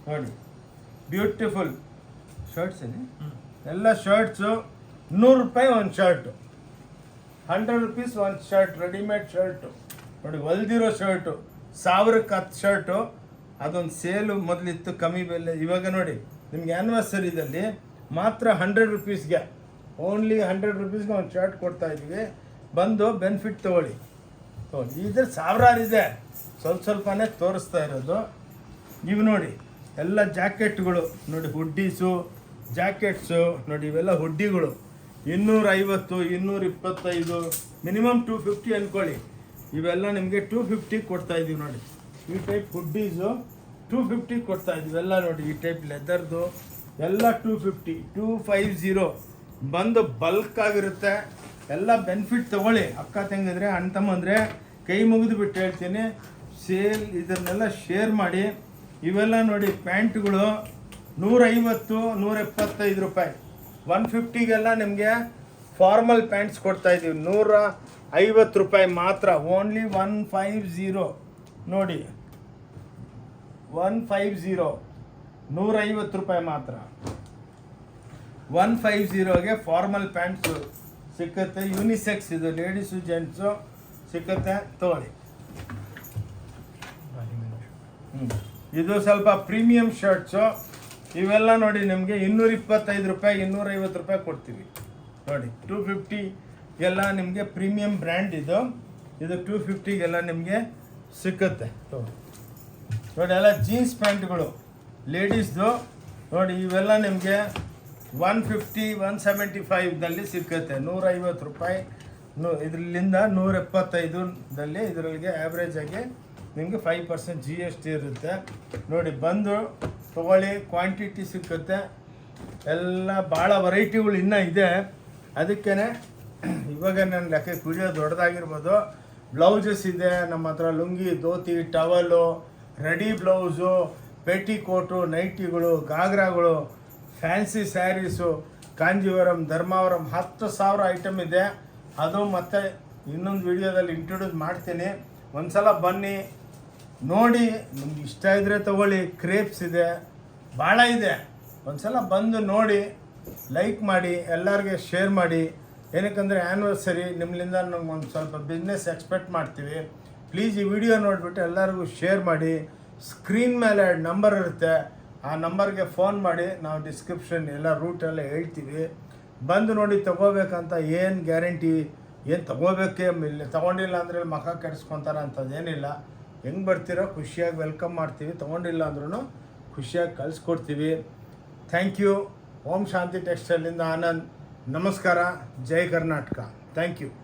ನೋಡಿ ಬ್ಯೂಟಿಫುಲ್ ಶರ್ಟ್ಸ್ ಎಲ್ಲ. ಶರ್ಟ್ಸು 100 ರೂಪಾಯಿ ಒಂದು ಶರ್ಟು, 100 ರುಪೀಸ್ ಒಂದು ಶರ್ಟ್. ರೆಡಿಮೇಡ್ ಶರ್ಟು ನೋಡಿ, ಹೊಲ್ದಿರೋ ಶರ್ಟು 1000ಕ್ಕೆ 10 ಶರ್ಟು. ಅದೊಂದು ಸೇಲು ಮೊದಲಿತ್ತು ಕಮ್ಮಿ ಬೆಲೆ. ಇವಾಗ ನೋಡಿ ನಿಮ್ಗೆ ಆ್ಯನಿವರ್ಸರಿದಲ್ಲಿ ಮಾತ್ರ 100 ರುಪೀಸ್ಗೆ, ಓನ್ಲಿ 100 ರುಪೀಸ್ಗೆ ಒಂದು ಶರ್ಟ್ ಕೊಡ್ತಾ ಇದ್ದೀವಿ. ಬಂದು ಬೆನಿಫಿಟ್ ತೊಗೊಳ್ಳಿ. ಇದ್ರ ಸಾವಿರಾರಿದೆ, ಸ್ವಲ್ಪನೇ ತೋರಿಸ್ತಾ ಇರೋದು. ಇವು ನೋಡಿ ಎಲ್ಲ ಜಾಕೆಟ್ಗಳು ನೋಡಿ, ಹುಡ್ಡೀಸು ಜಾಕೆಟ್ಸು ನೋಡಿ. ಇವೆಲ್ಲ ಹುಡ್ಡಿಗಳು 250, 225, ಮಿನಿಮಮ್ 250 ಅಂದ್ಕೊಳ್ಳಿ. ಇವೆಲ್ಲ ನಿಮಗೆ 250 ಕೊಡ್ತಾ ಇದ್ದೀವಿ ನೋಡಿ. ಈ ಟೈಪ್ ಹುಡ್ಡೀಸು 250 ಕೊಡ್ತಾ ಇದ್ದೀವಿ ಎಲ್ಲ ನೋಡಿ. ಈ ಟೈಪ್ ಲೆದರ್ದು ಎಲ್ಲ 250, 250 ಬಂದು ಬಲ್ಕ್ ಆಗಿರುತ್ತೆ. ಎಲ್ಲ ಬೆನಿಫಿಟ್ ತೊಗೊಳ್ಳಿ. ಅಕ್ಕ ತಂಗಿದ್ರೆ, ಅಣ್ಣ ತಮ್ಮಂದರೆ ಕೈ ಮುಗಿದು ಬಿಟ್ಟು ಹೇಳ್ತೀನಿ, ಸೇಲ್ ಇದನ್ನೆಲ್ಲ ಶೇರ್ ಮಾಡಿ. ಇವೆಲ್ಲ ನೋಡಿ ಪ್ಯಾಂಟ್ಗಳು 150, 175 ರೂಪಾಯಿ. 150ಗೆಲ್ಲ ನಿಮಗೆ ಫಾರ್ಮಲ್ ಪ್ಯಾಂಟ್ಸ್ ಕೊಡ್ತಾ ಇದ್ದೀವಿ 150 ರೂಪಾಯಿ ಮಾತ್ರ. ಓನ್ಲಿ 150 ನೋಡಿ, 150, 150 ರೂಪಾಯಿ ಮಾತ್ರ. 150ಗೆ ಫಾರ್ಮಲ್ ಪ್ಯಾಂಟ್ಸು ಸಿಕ್ಕತ್ತೆ. ಯೂನಿಸೆಕ್ಸ್ ಇದು, ಲೇಡೀಸು ಜೆಂಟ್ಸು ಸಿಕ್ಕತ್ತೆ. ತೊಗೊಳ್ಳಿ. ಇದು ಸ್ವಲ್ಪ ಪ್ರೀಮಿಯಂ ಶರ್ಟ್ಸು. ಇವೆಲ್ಲ ನೋಡಿ ನಿಮಗೆ 225 ರೂಪಾಯಿ, 250 ರೂಪಾಯಿ ಕೊಡ್ತೀವಿ ನೋಡಿ. 250ಗೆಲ್ಲ ನಿಮಗೆ ಪ್ರೀಮಿಯಂ ಬ್ರ್ಯಾಂಡ್ ಇದು. 250ಗೆಲ್ಲ ನಿಮಗೆ ಸಿಕ್ಕತ್ತೆ ನೋಡಿ. ಎಲ್ಲ ಜೀನ್ಸ್ ಪ್ಯಾಂಟ್ಗಳು ಲೇಡೀಸ್ದು ನೋಡಿ. ಇವೆಲ್ಲ ನಿಮಗೆ 150, 175ದಲ್ಲಿ ಸಿಕ್ಕತ್ತೆ. 150 ರೂಪಾಯಿ ಇದರಿಂದ 175ದಲ್ಲಿ. ಇದರೊಳಗೆ ಆ್ಯಾವ್ರೇಜ್ ಆಗಿ ನಿಮಗೆ 5% GST ಇರುತ್ತೆ ನೋಡಿ. ಬಂದು ತೊಗೊಳ್ಳಿ, ಕ್ವಾಂಟಿಟಿ ಸಿಕ್ಕತ್ತೆ. ಎಲ್ಲ ಭಾಳ ವೆರೈಟಿಗಳು ಇನ್ನೂ ಇದೆ. ಅದಕ್ಕೇ ಇವಾಗ ನನ್ನ ಲೆಕ್ಕಕ್ಕೆ ವಿಡಿಯೋ ದೊಡ್ಡದಾಗಿರ್ಬೋದು. ಬ್ಲೌಸಸ್ ಇದೆ ನಮ್ಮ ಹತ್ರ, lungi, dhoti, towel, ready blouse, petticoat, ನೈಟಿಗಳು, ಗಾಗ್ರಾಗಳು, fancy sarees, Kanjeevaram, Dharmavaram 10,000 item ಇದೆ. ಅದು ಮತ್ತೆ ಇನ್ನೊಂದು ವಿಡಿಯೋದಲ್ಲಿ ಇಂಟ್ರೊಡ್ಯೂಸ್ ಮಾಡ್ತೀನಿ. ಒಂದು ಸಲ ಬನ್ನಿ ನೋಡಿ, ನಿಮ್ಗೆ ಇಷ್ಟ ಇದ್ದರೆ ತೊಗೊಳ್ಳಿ. ಕ್ರೇಪ್ಸ್ ಇದೆ, ಭಾಳ ಇದೆ. ಒಂದು ಸಲ ಬಂದು ನೋಡಿ, ಲೈಕ್ ಮಾಡಿ, ಎಲ್ಲರಿಗೆ ಶೇರ್ ಮಾಡಿ. ಏನಕ್ಕಂದರೆ ಆ್ಯನಿವರ್ಸರಿ ನಿಮ್ಮಿಂದ ನಮ್ಗೆ ಒಂದು ಸ್ವಲ್ಪ ಬಿಸ್ನೆಸ್ ಎಕ್ಸ್ಪೆಕ್ಟ್ ಮಾಡ್ತೀವಿ. ಪ್ಲೀಸ್ ಈ ವಿಡಿಯೋ ನೋಡಿಬಿಟ್ಟು ಎಲ್ಲರಿಗೂ ಶೇರ್ ಮಾಡಿ. ಸ್ಕ್ರೀನ್ ಮೇಲೆ ನಂಬರ್ ಇರುತ್ತೆ, ಆ ನಂಬರ್ಗೆ ಫೋನ್ ಮಾಡಿ. ನಾವು ಡಿಸ್ಕ್ರಿಪ್ಷನ್ ಎಲ್ಲ ರೂಟೆಲ್ಲ ಹೇಳ್ತೀವಿ. ಬಂದು ನೋಡಿ. ತೊಗೋಬೇಕಂತ ಏನು ಗ್ಯಾರಂಟಿ, ಏನು ತೊಗೋಬೇಕೇ ಇಲ್ಲ, ತೊಗೊಂಡಿಲ್ಲ ಅಂದರೆ ಮಖ ಕೆಡಿಸ್ಕೊತಾರೆ ಅಂಥದ್ದೇನಿಲ್ಲ. ಹೆಂಗೆ ಬರ್ತೀರೋ ಖುಷಿಯಾಗಿ ವೆಲ್ಕಮ್ ಮಾಡ್ತೀವಿ. ತೊಗೊಂಡಿಲ್ಲ ಅಂದ್ರೂ ಖುಷಿಯಾಗಿ ಕಳಿಸ್ಕೊಡ್ತೀವಿ. Thank you. ಓಂ ಶಾಂತಿ ಟೆಕ್ಸ್ಟೈಲಿಂದ ಆನಂದ್. ನಮಸ್ಕಾರ. ಜೈ ಕರ್ನಾಟಕ. Thank you.